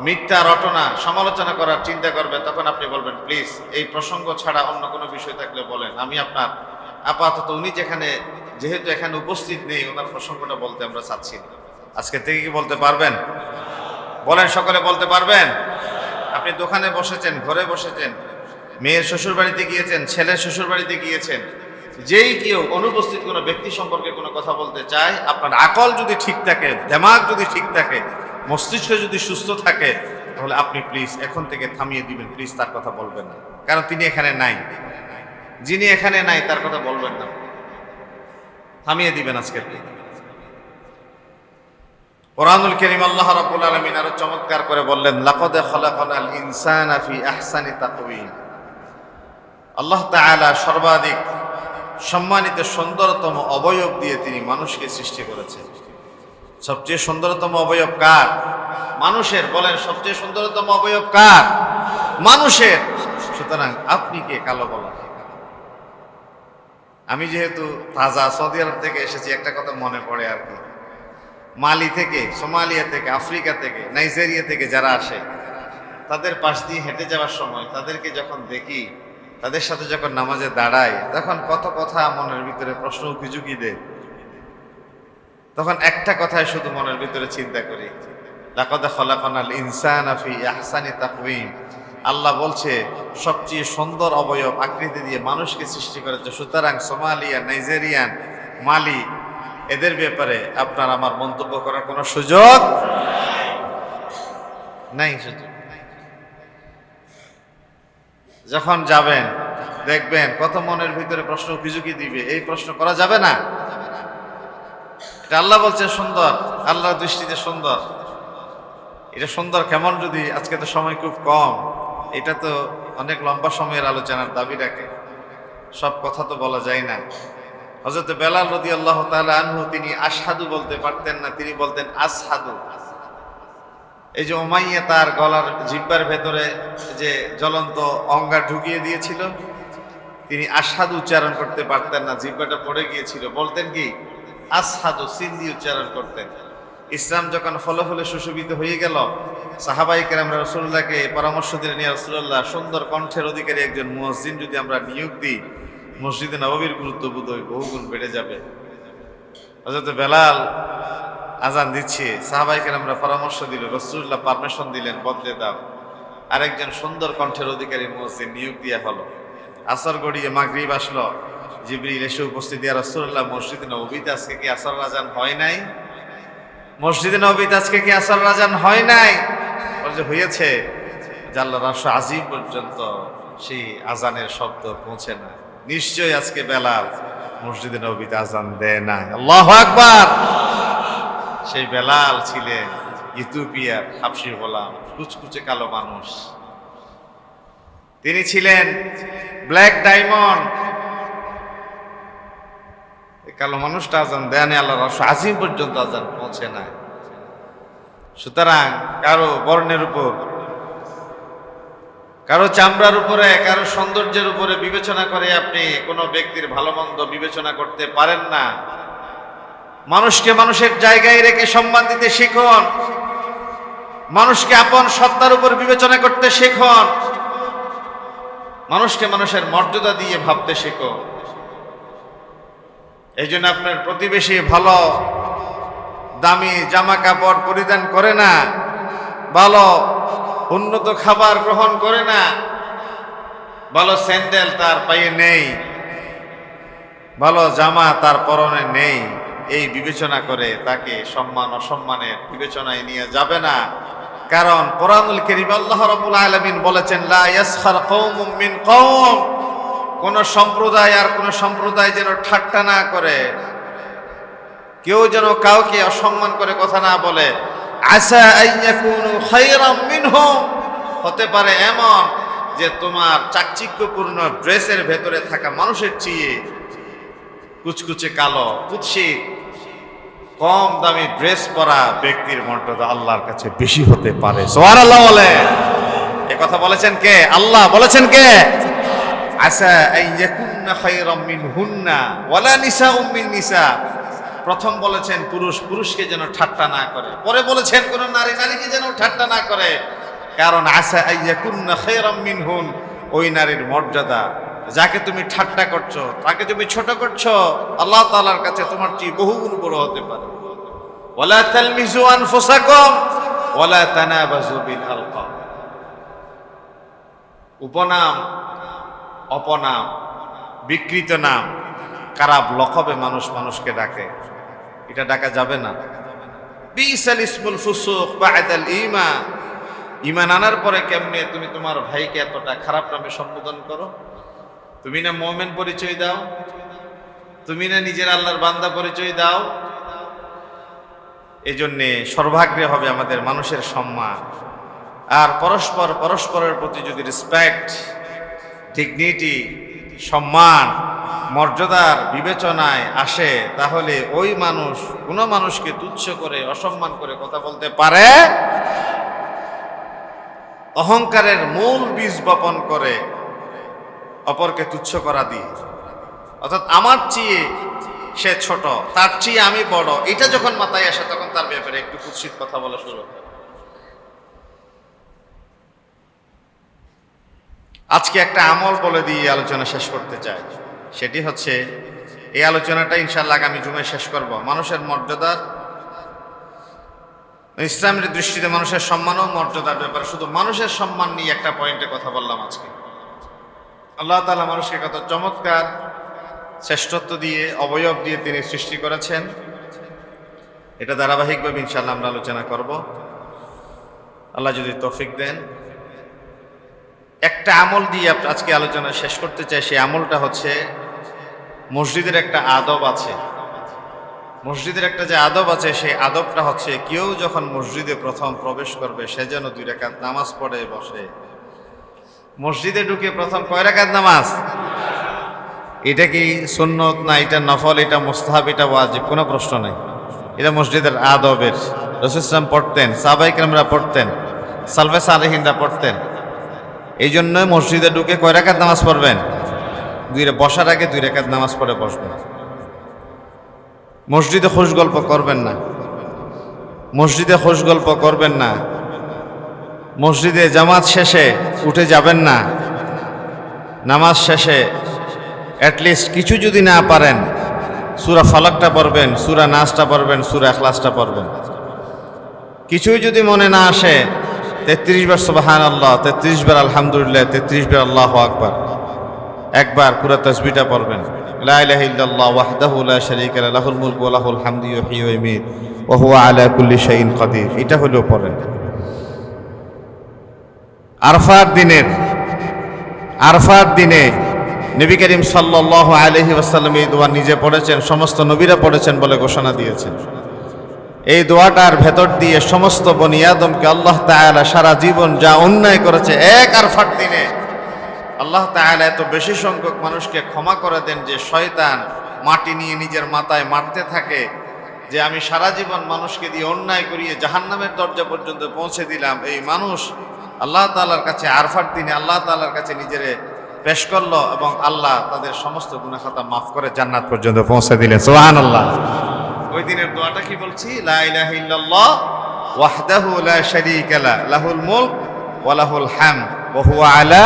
মিথ্যা রটনা সমালোচনা করার চিন্তা করবে, তখন আপনি বলবেন প্লিজ এই প্রসঙ্গ ছাড়া অন্য কোনো বিষয় থাকলে বলেন, আমি আপনার আপাতত উনি যেহেতু এখানে উপস্থিত নেই, ওনার প্রসঙ্গটা বলতে আমরা চাচ্ছি না। আজকে থেকে কি বলতে পারবেন? বলেন, সকলে বলতে পারবেন? আপনি দোকানে বসেছেন, ঘরে বসেছেন, মেয়ের শ্বশুর বাড়িতে গিয়েছেন, ছেলের শ্বশুর বাড়িতে গিয়েছেন, যেই কেউ অনুপস্থিত কোনো ব্যক্তি সম্পর্কে কোনো কথা বলতে চায়, আপনার আকল যদি ঠিক থাকে, দিমাগ যদি ঠিক থাকে, মস্তিষ্ক যদি সুস্থ থাকে, তাহলে আপনি প্লিজ এখন থেকে থামিয়ে দিবেন, প্লিজ তার কথা বলবেন না, কারণ তিনি এখানে নাই। যিনি এখানে নাই তার কথা বলবেন না, থামিয়ে দিবেন আজকে। কোরআনুল কারীম আল্লাহ রাব্বুল আলামিন আরো চমৎকার করে বললেন, লাকাদ খালাকনাল ইনসানা ফি আহসানি তাকওয়িম। আল্লাহ তাআলা সর্বাধিক সম্মানিত সুন্দরতম অবয়ব দিয়ে তিনি মানুষকে সৃষ্টি করেছেন। সবচেয়ে সুন্দরতম অবয়ব কার? মানুষের। বলেন, সবচেয়ে সুন্দরতম অবয়ব কার? মানুষের। সুতরাং আপনি কে কালো বলা? আমি যেহেতু তাজা সৌদি আরব থেকে এসেছি, একটা কথা মনে পড়ে আর কি, মালি থেকে, সোমালিয়া থেকে, আফ্রিকা থেকে, নাইজেরিয়া থেকে যারা আসে, তাদের পাশ দিয়ে হেঁটে যাওয়ার সময় তাদেরকে যখন দেখি, তাদের সাথে যখন নামাজে দাঁড়াই, তখন কত কথা মনের ভিতরে প্রশ্ন উকিঝুঁকি দেয়। তখন একটা কথাই শুধু মনের ভিতরে চিন্তা করি, লাকাদ খালাকনাল ইনসানা ফি আহসানি তাকওয়িম। আল্লাহ বলছে সবচেয়ে সুন্দর অবয়ব আকৃতি দিয়ে মানুষকে সৃষ্টি করেছে। সুতরাং সোমালিয়া, নাইজেরিয়ান, মালি, এদের ব্যাপারে আপনার আমার মন্তব্য করার কোনো সুযোগ নাই। সুযোগ যখন যাবেন দেখবেন কত মনের ভিতরে প্রশ্ন উকিঝুঁকি দিবে, এই প্রশ্ন করা যাবে না। এটা আল্লাহ বলছে সুন্দর, আল্লাহর দৃষ্টিতে সুন্দর। এটা সুন্দর কেমন? যদি আজকে তো সময় খুব কম, এটা তো অনেক লম্বা সময়ের আলোচনার দাবি রাখে, সব কথা তো বলা যায় না। হযরত বেলাল রাদিয়াল্লাহু তাআলা আনহু তিনি আশহাদু বলতে পারতেন না, তিনি বলতেন আসহাদু। এই যে উমাইয়া তার গলার জিহ্বার ভেতরে যে জ্বলন্ত অঙ্গার ঢুকিয়ে দিয়েছিল, তিনি আশহাদু উচ্চারণ করতে পারতেন না, জিহ্বাটা পড়ে গিয়েছিল। বলতেন কি? আসহাদু, সিন দিয়ে উচ্চারণ করতেন। ইসলাম যখন ফলে ফলে সুশোভিত হয়ে গেল, সাহাবায়ে কেরামরা রাসূলুল্লাহকে পরামর্শ দিলেন, ইয়া রাসূলুল্লাহ, সুন্দর কণ্ঠের অধিকারী একজন মুয়াজ্জিন যদি আমরা নিয়োগ দিই, মসজিদে নববীর গুরুত্ব বোধহয় বহুগুণ বেড়ে যাবে। হযরত বেলাল আজান দিচ্ছে, সাহাবায়ে কেরামরা পরামর্শ দিল, রাসূলুল্লাহ পারমিশন দিলেন, বদলে দাও। আরেকজন সুন্দর কণ্ঠের অধিকারী মুয়াজ্জিন নিয়োগ দেওয়া হলো। আসর গড়িয়ে মাগরিব আসলো, জিবরিল এসে উপস্থিত, ইয়া রাসূলুল্লাহ, মসজিদে নববীতে আজকে কি আসর আজান হয় নাই? মসজিদে নববীতে আজকে কি আসর আজান হয় নাই? বলে হয়েছে, যে আল্লাহর আরশ আজিম পর্যন্ত সেই আজানের শব্দ পৌঁছে না। নিশ্চয়ই আজকে বেলাল মসজিদে নববীতে আজান দেয় না। আল্লাহু আকবার। সেই বেলাল ছিলেন ইথিওপিয়ার হাবশী গোলাম, কুচকুচে কালো মানুষ। তিনি ছিলেন ব্ল্যাক ডায়মন্ড। কালো মানুষটা আজান দেয় না, আল্লাহর আরশ আজিম পর্যন্ত আজান পৌঁছে না। সুতরাং কারো বর্ণের উপর, কারো চামড়ার উপরে, কারো সৌন্দর্যের উপরে বিবেচনা করে আপনি কোনো ব্যক্তির ভালো মন্দ বিবেচনা করতে পারেন না। মানুষকে মানুষের জায়গায় রেখে সম্মান দিতে শিখুন। মানুষকে আপন সত্তার উপর বিবেচনা করতে শিখুন। মানুষকে মানুষের মর্যাদা দিয়ে ভাবতে শিখো। এই জন্য আপনার প্রতিবেশী ভালো দামি জামা কাপড় পরিধান করে না, ভালো উন্নত খাবার গ্রহণ করে না, ভালো স্যান্ডেল তার পায়ে নেই, ভালো জামা তার পরনে নেই, এই বিবেচনা করে তাকে সম্মান অসম্মানের বিবেচনায় নিয়ে যাবে না। কারণ কোরআনুল কারীম আল্লাহ রাব্বুল আলামিন বলেছেন, লা ইয়াসখার কওমুম মিন কওম, কোন সম্প্রদায় আর কোন সম্প্রদায় যেন ঠাট্টা না করে, কেউ যেন কাউকে অসম্মান করে কথা না বলে। আসা আইয়াকুনু খায়রাম মিনহুম, হতে পারে এমন যে তোমার চাকচিক্যপূর্ণ ড্রেসের ভেতরে থাকা মানুষের চেয়ে কুচকুচে কালো, কুৎসিত, কম দামি ড্রেস পরা ব্যক্তির মর্যাদা আল্লাহর কাছে বেশি হতে পারে। সুবহানাল্লাহ বলে। এই কথা বলেছেন কে? আল্লাহ বলেছেন কে? আসা আইয়াকুননা খায়রাম মিনহুন্না ওয়ালা নিসাউম মিন নিসা, প্রথম বলেছেন পুরুষ পুরুষকে যেন ঠাট্টা না করে, পরে বলেছেন কোন নারী নারীকে যেন ঠাট্টা না করে, কারণ আসা আইয়াকুন্না খায়রাম মিনহুন, ওই নারীর মর্যাদা, যাকে তুমি ঠাট্টা করছো, তাকে তুমি ছোট করছো, আল্লাহ তাআলার কাছে তোমার চেয়ে বহুগুণ বড় হতে পারে। ওয়ালা তালমিজু আনফুসাকুম ওয়ালা তানাবাজু বিল আলকাব। উপনাম, অপনাম, বিকৃত নাম, খারাপ লকবে মানুষ মানুষকে ডাকে, এটা ডাকা যাবে না। বিসাল ইসমুল ফুসুক বা'দাল ঈমান, ঈমান আনার পরে কেমনে তুমি তোমার ভাইকে এতটা খারাপ নামে সম্বোধন করো? তুমি না মুমিন পরিচয় দাও, তুমি না নিজের আল্লাহর বান্দা পরিচয় দাও। এজন্যে সর্বাগ্রে হবে আমাদের মানুষের সম্মান, আর পরস্পরের প্রতি যদি রেসপেক্ট, ডিগনিটি, সম্মান, মর্যাদার বিবেচনায় আসে, তাহলে ওই মানুষ কোনো মানুষকে তুচ্ছ করে অসম্মান করে কথা বলতে পারে। অহংকারের মূল বীজ বপন করে অপরকে তুচ্ছ করা দিয়ে, অর্থাৎ আমার চেয়ে সে ছোট, তার চেয়ে আমি বড়, এটা যখন মাথায় আসে তখন তার ব্যাপারে একটু কুৎসিত কথা বলা শুরু হয়। আজকে একটা আমল বলে দিয়ে আলোচনা শেষ করতে চাই, সেটি হচ্ছে, এই আলোচনাটা ইনশাআল্লাহ আগামী জুমায় শেষ করব। মানুষের মর্যাদার, ইসলামের দৃষ্টিতে মানুষের সম্মান ও মর্যাদার ব্যাপারে শুধু মানুষের সম্মান নিয়ে একটা পয়েন্টে কথা বললাম আজকে। আল্লাহ তাআলা মানুষকে কত চমৎকার শ্রেষ্ঠত্ব দিয়ে, অবয়ব দিয়ে তিনি সৃষ্টি করেছেন, এটা ধারাবাহিকভাবে ইনশাআল্লাহ আমরা আলোচনা করব, আল্লাহ যদি তৌফিক দেন। একটা আমল দিয়ে আজকে আলোচনা শেষ করতে চাই। সেই আমলটা হচ্ছে, মসজিদের একটা আদব আছে। মসজিদের একটা যে আদব আছে, সেই আদবটা হচ্ছে, কেউ যখন মসজিদে প্রথম প্রবেশ করবে সে যেন 2 রাকাত নামাজ পড়ে বসে। মসজিদে ঢুকে প্রথম কয় রাকাত নামাজ? এটা কি সুন্নত না এটা নফল, এটা মুস্তাহাব, এটা ওয়াজিব? কোনো প্রশ্ন নেই, এটা মসজিদের আদবের। রাসূল সাল্লাল্লাহু আলাইহি ওয়াসাল্লাম পড়তেন, সাহাবায়ে কেরামরা পড়তেন, সালফে সালেহিনরা পড়তেন। এই জন্য মসজিদে ঢুকে কয় রাকাত নামাজ পড়বেন? বসার আগে 2 রাকাত নামাজ পড়ে বসবেন। মসজিদে খোশ গল্প করবেন না, মসজিদে খোশ গল্প করবেন না, মসজিদে জামাত শেষে উঠে যাবেন না। নামাজ শেষে অ্যাটলিস্ট কিছু যদি না পারেন, সূরা ফালাকটা পড়বেন, সূরা নাসটা পড়বেন, সূরা ইখলাসটা পড়বেন। কিছুই যদি মনে না আসে, 33 বার সুবহানাল্লাহ, 33 বার আলহামদুলিল্লাহ, 33 বার আল্লাহু আকবার, একবার পুরো তাসবিহটা পড়বেন, লা ইলাহা ইল্লাল্লাহ ওয়াহদাহু লা শারীকা লাহু, লাহুল মুলকু ওয়া লাহুল হামদু ইউহয়ী ওয়া ইউমীত ওয়া হুয়া আলা কুল্লি শাইইন কাদির। এটা হলো পড়েন। আরফার দিনে নবী করিম সাল্লাল্লাহু আলাইহি ওয়াসাল্লাম এই দোয়া নিজে পড়েছেন, সমস্ত নবীরা পড়েছেন বলে ঘোষণা দিয়েছেন। এই দোয়াটার ভেতর দিয়ে সমস্ত বনি আদমকে আল্লাহ তাআলা সারা জীবন যা অন্যায় করেছে, এক আরফার দিনে আল্লাহ তাআলা এত বেশি সংখ্যক মানুষকে ক্ষমা করে দেন যে শয়তান মাটি নিয়ে নিজের মাথায় মারতে থাকে যে আমি সারা জীবন মানুষকে দিয়ে অন্যায় করিয়ে জাহান্নামের দরজা পর্যন্ত পৌঁছে দিলাম। এই মানুষ আল্লাহ তাআলার কাছে আরফার দিনে আল্লাহ তাআলার কাছে নিজেরে পেশ করলো এবং আল্লাহ তাদের সমস্ত গুনাহ খাতা মাফ করে জান্নাত পর্যন্ত পৌঁছে দিলেন। সুবহানাল্লাহ। ওই দিনের দোয়াটা কি বলছি? লা ইলাহা ইল্লাল্লাহ ওয়াহদাহু লা শারীকা লাহু, লাহুল মুলক ওয়া লাহুল হামদ ওয়া হুয়া আলা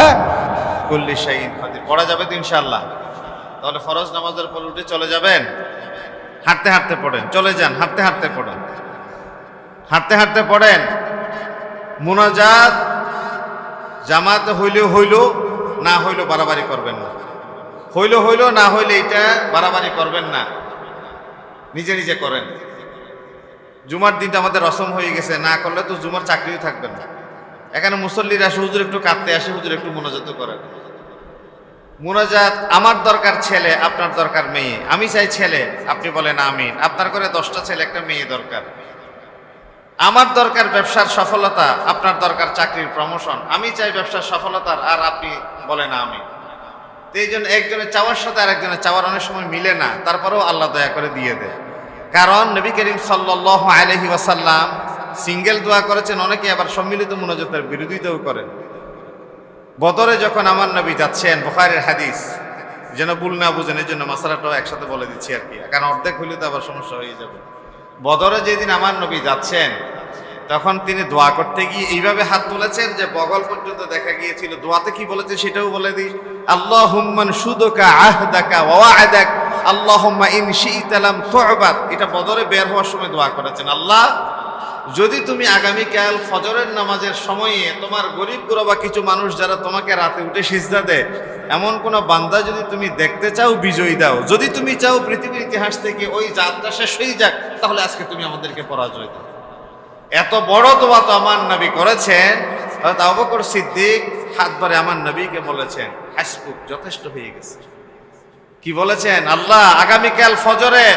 কুল্লি শাইইন কাদির। পড়া যাবে তো ইনশাআল্লাহ? তাহলে ফরজ নামাজের পর উঠে চলে যাবেন, হাঁটতে হাঁটতে পড়েন, চলে যান, হাঁটতে হাঁটতে পড়েন, হাঁটতে হাঁটতে পড়েন। মুনাজাত জামাত হইলেও হইল, না হইলেও বাড়াবাড়ি করবেন না। হইল না হইলে এটা বাড়াবাড়ি করবেন না, নিজে নিজে করেন। জুমার দিনটা আমাদের রসম হয়ে গেছে, না করলে তো জুমার চাকরিও থাকবেন না। এখানে মুসল্লিরা আসে, হুজুর একটু কাঁদতে আসে, হুজুর একটু মোনাজাত করেন। মোনাজাত আমার দরকার ছেলে, আপনার দরকার মেয়ে। আমি চাই ছেলে, আপনি বলেন আমিন। আপনার ঘরে 10টা ছেলে, একটা মেয়ে দরকার। আমার দরকার ব্যবসার সফলতা, আপনার দরকার চাকরির প্রমোশন। আমি চাই ব্যবসার সফলতার, আর আপনি বলেন আমিন। তো এই জন্য একজনের চাওয়ার সাথে আর একজনের চাওয়ার অনেক সময় মিলে না, তারপরেও আল্লাহ দয়া করে দিয়ে দেয়। কারণ নবী করিম সাল্লাল্লাহু আলাইহি ওয়াসাল্লাম সিঙ্গেল দোয়া করেছেন, অনেকে আবার সম্মিলিত মুনাজাতের বিরোধিতাও করেন। বদরে যখন আমার নবী যাচ্ছেন, বুখারীর হাদিস, যেন ভুল না বুঝেন, এই জন্য মাসালাটাও একসাথে বলে দিচ্ছি আর কি, কারণ অর্ধেক হইলে তো আবার সমস্যা হয়ে যাবে। বদরে যেদিন আমার নবী যাচ্ছেন তখন তিনি দোয়া করতে গিয়ে এইভাবে হাত তুলেছেন যে বগল পর্যন্ত দেখা গিয়েছিল। দোয়াতে কি বলেছে সেটাও বলে দিই। আল্লাহুম্মান শুদুকা আহদাকা ওয়া ওয়া'দাক আল্লাহুম্মা ইন শি'তা লাম তু'বাদ। এটা বদরে বের হওয়ার সময় দোয়া করেছেন, আল্লাহ যদি তুমি আগামীকাল ফজরের নামাজের সময়ে তোমার গরিব গুরবা কিছু মানুষ যারা তোমাকে রাতে উঠে সিজদা দেয় এমন কোন বান্দা যদি তুমি দেখতে চাও বিজয়ী দাও, যদি তুমি চাও পৃথিবীর ইতিহাস থেকে ওই যাত্রা শেষ হয়ে যাক, তাহলে আজকে তুমি আমাদেরকে পরাজয় দাও। এত বড় দোয়া তো আমার নবী করেছেন। হযরত আবু বকর সিদ্দিক হাত ধরে আমার নবীকে বলেছেন, হাসবুক, যথেষ্ট হয়ে গেছে। কি বলেছেন? আল্লাহ আগামীকাল ফজরে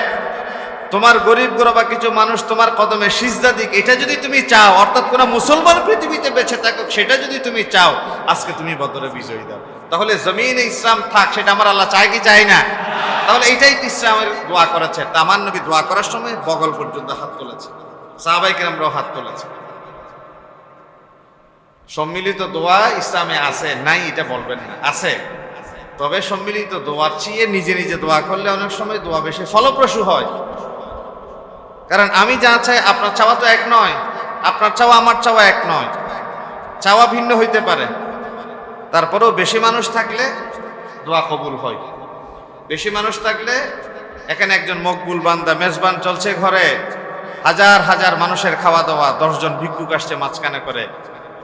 তোমার গরিব গুরবা কিছু মানুষ তোমার কদমে সিজদা দিক, এটা যদি তুমি চাও, অর্থাৎ কোন মুসলমান পৃথিবীতে বেঁচে থাকুক সেটা যদি তুমি চাও, আজকে তুমি বদরে বিজয়ী দাও। তাহলে জমিনে ইসলাম থাক, সেটা আমার আল্লাহ চায় কি চায় না? তাহলে এইটাই ইসলামের দোয়া করেছে। তা আমার নবী দোয়া করার সময় বগল পর্যন্ত হাত তুলেছে, সাহাবায়ে কেরামরাও হাত তুলেছে। সম্মিলিত দোয়া ইসলামে আছে নাই এটা বলবেন না, আছে। তবে সম্মিলিত দোয়ার চেয়ে নিজে নিজে দোয়া করলে অনেক সময় দোয়া বেশি ফলপ্রসূ হয়। কারণ আমি যা চাই আপনার চাওয়া তো এক নয়, আপনার চাওয়া আমার চাওয়া এক নয়, চাওয়া ভিন্ন হইতে পারে। তারপরেও বেশি মানুষ থাকলে দোয়া কবুল হয়। বেশি মানুষ থাকলে, এখানে একজন মকবুল বান্দা মেজবান চলছে ঘরে, হাজার হাজার মানুষের খাওয়া দাওয়া, 10 জন ভিক্ষুক আসছে মাঝখানে করে,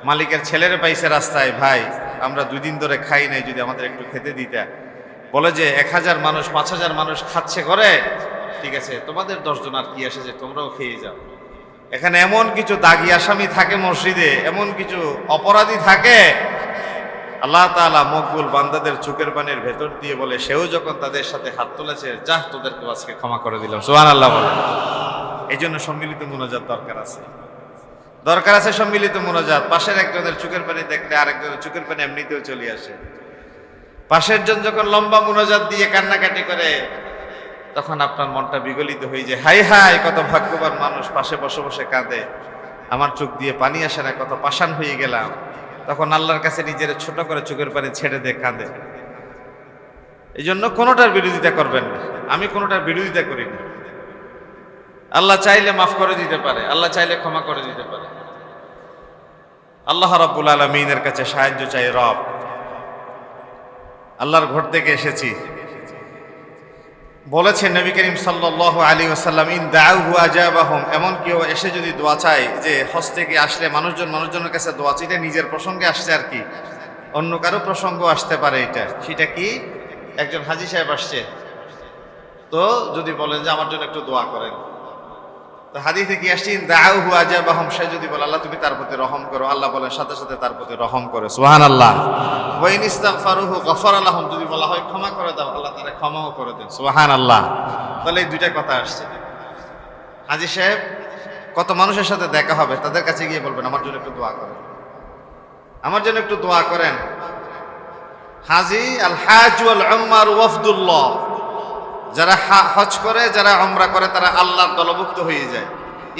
মালিকের ছেলের পাইছে রাস্তায়, ভাই আমরা 2 দিন ধরে খাই নাই, যদি আমাদের একটু খেতে দিতা। বলে যে 1000 মানুষ 5000 মানুষ খাচ্ছে ঘরে, ঠিক আছে তোমাদের 10 জন আর কি আসে যে তোমরাও খেয়ে যাও। এখানে এমন কিছু দাগি আসামি থাকে মসজিদে, এমন কিছু অপরাধী থাকে, আল্লাহ তাআলা মকবুল বান্দাদের চোখের পানির ভেতর দিয়ে বলে, সেও যখন তাদের সাথে হাত তুলেছে, যাহ তোদেরকে আজকে ক্ষমা করে দিলাম। সুবহানাল্লাহ বলে। এই জন্য সম্মিলিত মুনাজাত দরকার আছে, দরকার আছে সম্মিলিত মুনাজাত। পাশের একজনের চোখের পানি দেখলে আরেকজনের চোখের পানি এমনিতেও চলে আসে। পাশের জন যখন লম্বা মুনাজাত দিয়ে কান্নাকাটি করে, তখন আপনার মনটা বিগলিত হয়ে যায়, হাই হাই কত ভাগ্যবান মানুষ, পাশে বসে বসে কাঁদে, আমার চোখ দিয়ে পানি আসে না, কত পাষাণ হয়ে গেলাম। তখন আল্লাহর কাছে নিজের ছোট করে চোখের পানি ছেড়ে দিয়ে কাঁদে। এই জন্য কোনোটার বিরোধিতা করবেন না, আমি কোনোটার বিরোধিতা করি না। আল্লাহ চাইলে মাফ করে দিতে পারে, আল্লাহ চাইলে ক্ষমা করে দিতে পারে। আল্লাহ রাব্বুল আলামিনের কাছে সাহায্য চাই। রব, আল্লাহর ঘর থেকে এসেছি, বলেছেন নবী করিম সাল্লাল্লাহু আলাইহি ওয়াসাল্লাম, ইন দাউহু আজাবাহুম। এমন কেউ এসে যদি দোয়া চায়, যে হজ থেকে আসলে মানুষজনের কাছে দোয়া চাই, এটা নিজের প্রসঙ্গে আসছে আর কি, অন্য কারো প্রসঙ্গ আসতে পারে এটা। সেটা কি? একজন হাজী সাহেব আসছে, তো যদি বলেন যে আমার জন্য একটু দোয়া করেন, তো হাদিসে কি আসছে, ইন দাউহু আজাবাহুম, সে যদি বলে আল্লাহ তুমি তার প্রতি রহম করো, আল্লাহ বলেন সাথে সাথে তার প্রতি রহম করে। সুবহানাল্লাহ। ওয়া ইন ইস্তাগফারুহু গফারা লাহুম, যদি বলা হয় ক্ষমা করে দাও, আল্লাহ তাআলা ক্ষমাও করে দেন। সুবহানাল্লাহ। তাহলে এই দুইটা কথা আসছে। হাজী সাহেব কত মানুষের সাথে দেখা হবে, তাদের কাছে গিয়ে বলবেন আমার জন্য একটু দোয়া করেন, আমার জন্য একটু দোয়া করেন। হাজী আল হাজ ওয়াল উমরা ওয়াফদুল্লাহ, যারা হজ করে, যারা উমরা করে, তারা আল্লাহর দলভুক্ত হয়ে যায়।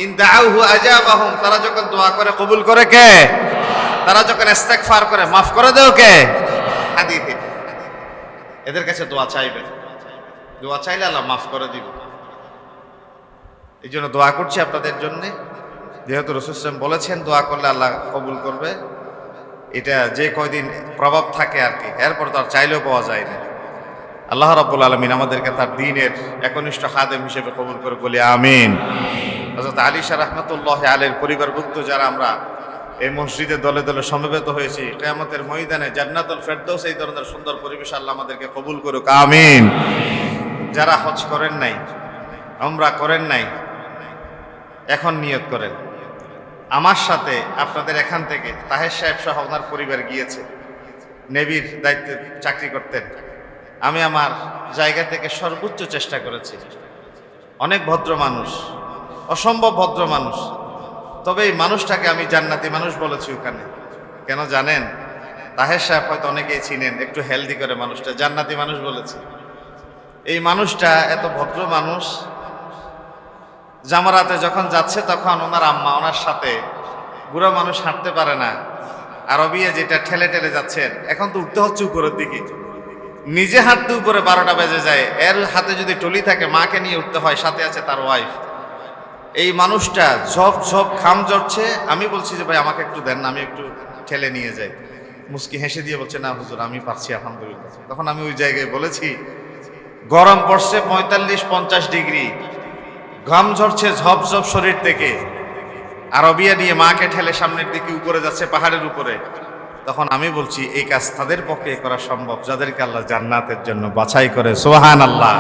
ইন দাউহু আজাবাহুম, তারা যখন দোয়া করে কবুল করে কে? তারা যখন ইস্তেগফার করে মাফ করে দেও কে? হাদিসে এদের কাছে দোয়া চাইবেন, দোয়া চাইলে আল্লাহ মাফ করে দিবেন। এই জন্য দোয়া করছি আপনাদের জন্য, যেহেতু রাসূল সাল্লাল্লাহু আলাইহি ওয়াসাল্লাম বলেছেন দোয়া করলে আল্লাহ কবুল করবে, এটা যে কয়দিন প্রভাব থাকে আর কি, এরপর তো আর চাইলেও পাওয়া যায় না। আল্লাহ রাব্বুল আলামিন আমাদেরকে তার দ্বীনের একনিষ্ঠ খাদেম হিসেবে কবুল করে, বলি আমিন। হযরত আলী শাহ রাহমাতুল্লাহি আলাইহির পরিবারভুক্ত যারা আমরা এই মসজিদে দলে দলে সমবেত হয়েছি, কিয়ামতের ময়দানে জান্নাতুল ফেরদৌস, এই ধরনের সুন্দর পরিবেশ আল্লাহ আমাদেরকে কবুল করুক, আমিন। যারা হজ করেন নাই, উমরা করেন নাই, এখন নিয়ত করেন। আমার সাথে আপনাদের এখান থেকে তাহের সাহেব সহ ওনার পরিবার গিয়েছে, নেভির দায়িত্বে চাকরি করতেন। আমি আমার জায়গা থেকে সর্বোচ্চ চেষ্টা করেছি। অনেক ভদ্র মানুষ, অসম্ভব ভদ্র মানুষ, তবে এই মানুষটাকে আমি জান্নাতি মানুষ বলেছি ওখানে। কেন জানেন? তাহের সাহেব হয়তো অনেকেই চিনেন, একটু হেলদি করে মানুষটা, জান্নাতি মানুষ বলেছি। এই মানুষটা এত ভদ্র মানুষ, জামারাতে যখন যাচ্ছে তখন ওনার আম্মা ওনার সাথে, বুড়া মানুষ হাঁটতে পারে না, আরবিয়ে যেটা ঠেলে ঠেলে যাচ্ছেন, এখন তো উঠতে হচ্ছে উপরের দিকে, নিজে হাঁটতে উপরে 12টা বেজে যায়, এর হাতে যদি টলি থাকে মাকে নিয়ে উঠতে হয়, সাথে আছে তার ওয়াইফ। এই মানুষটা ঝপ ঝপ ঘাম ঝরছে, আমি বলছি যে ভাই আমাকে একটু দেন না, আমি একটু ঠেলে নিয়ে যাই। মুস্কি হেসে দিয়ে বলছে না হুজুর আমি পারছি আলহামদুলিল্লাহ। তখন আমি ওই জায়গায় বলেছি গরম পড়ছে 45-50 ডিগ্রি, ঘাম ঝরছে ঝপ ঝপ শরীর থেকে, আরবিয়া নিয়ে মাকে ঠেলে সামনের দিকে উপরে যাচ্ছে পাহাড়ের উপরে। তখন আমি বলছি এই কাজ তাদের পক্ষে করা সম্ভব যাদেরকে আল্লাহ জান্নাতের জন্য বাছাই করে। সুবহানাল্লাহ।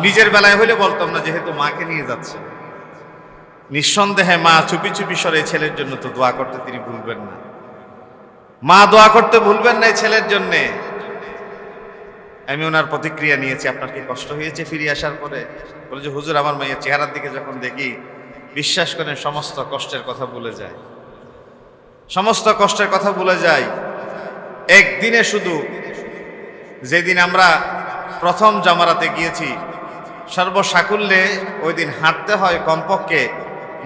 নিজের বেলায় হলে বলতাম না, যেহেতু মাকে নিয়ে যাচ্ছে। নিঃসন্দেহে মা চুপি চুপি সরে ছেলের জন্য তো দোয়া করতে তিনি ভুলবেন না। মা দোয়া করতে ভুলবেন না এই ছেলের জন্যে। আমি ওনার প্রতিক্রিয়া নিয়েছি, আপনার কি কষ্ট হয়েছে ফিরে আসার পরে? বলে যে হুজুর আমার মায়ের চেহারার দিকে যখন দেখি, বিশ্বাস করেন সমস্ত কষ্টের কথা ভুলে যায়, সমস্ত কষ্টের কথা ভুলে যায়। একদিনে শুধু যেদিন আমরা প্রথম জামারাতে গিয়েছি, সর্বসাকুল্যে ওই দিন হাঁটতে হয় কমপক্ষে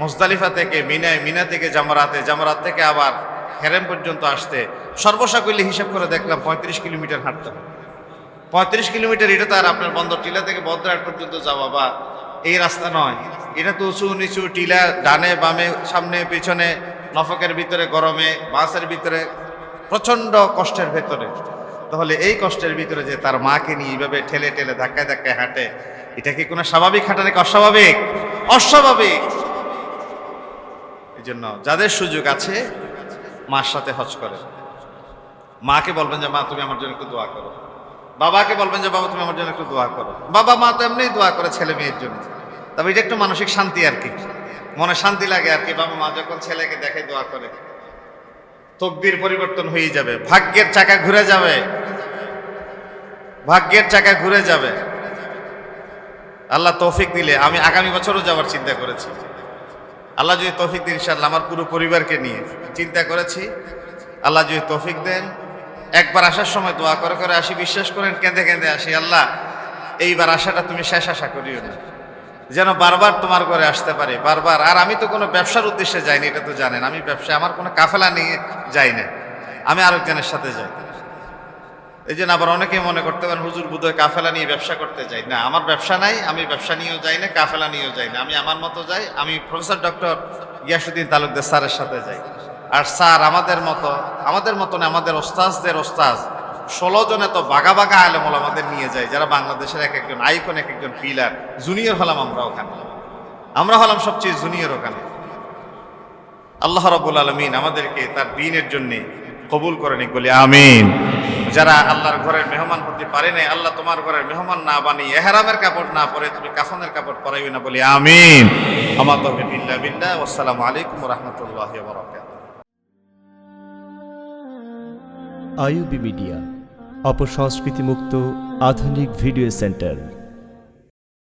মুজদালিফা থেকে মিনায়, মিনা থেকে জামারাতে, জামারাত থেকে আবার হেরেম পর্যন্ত আসতে সর্বসাকুল্যে হিসাব করে দেখলাম 35 কিলোমিটার হাঁটতে হয়। 35 কিলোমিটার, এটা তো আর আপনার বন্দর টিলা থেকে বদ্রাট পর্যন্ত যাওয়া বা এই রাস্তা নয়। এটা তো উঁচু নিচু টিলা, ডানে বামে সামনে পিছনে, নফকের ভিতরে গরমে, বাসের ভিতরে, প্রচণ্ড কষ্টের ভেতরে। তাহলে এই কষ্টের ভিতরে যে তার মাকে নিয়ে এইভাবে ঠেলে ঠেলে ধাক্কায় ধাক্কায় হাঁটে, এটা কি কোনো স্বাভাবিক হাঁটা নাকি অস্বাভাবিক? অস্বাভাবিক। এই জন্য যাদের সুযোগ আছে মার সাথে হজ করে। মাকে বলবেন যে মা তুমি আমার জন্য একটু দোয়া করো, বাবাকে বলবেন যে বাবা তুমি আমার জন্য একটু দোয়া করো। বাবা মা তো এমনিই দোয়া করে ছেলে মেয়ের জন্য, তবে এটা একটু মানসিক শান্তি আর কি, মনে শান্তি লাগে আর কি। বাবা মা যখন ছেলেকে দেখে দোয়া করে, তকদির পরিবর্তন হয়ে যাবে, ভাগ্যের চাকা ঘুরে যাবে, ভাগ্যের চাকা ঘুরে যাবে। আল্লাহ তৌফিক দিলে আমি আগামী বছরও যাওয়ার চিন্তা করেছি। আল্লাহ যদি তৌফিক দেন ইনশাআল্লাহ আমার পুরো পরিবারকে নিয়ে চিন্তা করেছি। আল্লাহ যদি তৌফিক দেন একবার আসার সময় দোয়া করে করে আসি, বিশ্বাস করেন কেঁদে কেঁদে আসি, আল্লাহ এইবার আসাটা তুমি শেষ আশা করিও না, যেন বারবার তোমার ঘরে আসতে পারে, বারবার। আর আমি তো কোনো ব্যবসার উদ্দেশ্যে যাইনি, এটা তো জানেন। আমি ব্যবসা, আমার কোনো কাফেলা নিয়ে যাই না, আমি আরেকজনের সাথে যাই। এই জন্য আবার অনেকে মনে করতে পারেন হুজুর বোধহয় কাফেলা নিয়ে ব্যবসা করতে যাই। না, আমার ব্যবসা নাই, আমি ব্যবসা নিয়েও যাই না, কাফেলা নিয়েও যাই না, আমি আমার মতো যাই। আমি প্রফেসর ডক্টর গিয়াসউদ্দিন তালুকদার স্যারের সাথে যাই। আর স্যার আমাদের মতো না, আমাদের ওস্তাজদের ওস্তাজ 16 জন এত বাঘা বাঘা আলেম ওলামাদের নিয়ে যায়, যারা বাংলাদেশের এক একজন আইকন, এক একজন পিলার। জুনিয়র হলাম আমরা ওখানে, আমরা হলাম সবচেয়ে জুনিয়র ওখানে। আল্লাহ রাব্বুল আলামিন আমাদেরকে তার দ্বীনের জন্য কবুল করে নিক, বলি আমিন। যারা আল্লাহর ঘরের মেহমান হতে পারে নাই, আল্লাহ তোমার ঘরের মেহমান না বানিয়ে ইহরামের কাপড় না পরে তুমি কাফনের কাপড় পরাইও না, বলি আমিন। আমা তাওফিক ইল্লা বিল্লাহ। আসসালামু আলাইকুম ওয়া রাহমাতুল্লাহি ওয়া বারাকাতুহু। আইইউবি মিডিয়া, অপসংস্কৃতি মুক্ত আধুনিক ভিডিও সেন্টার।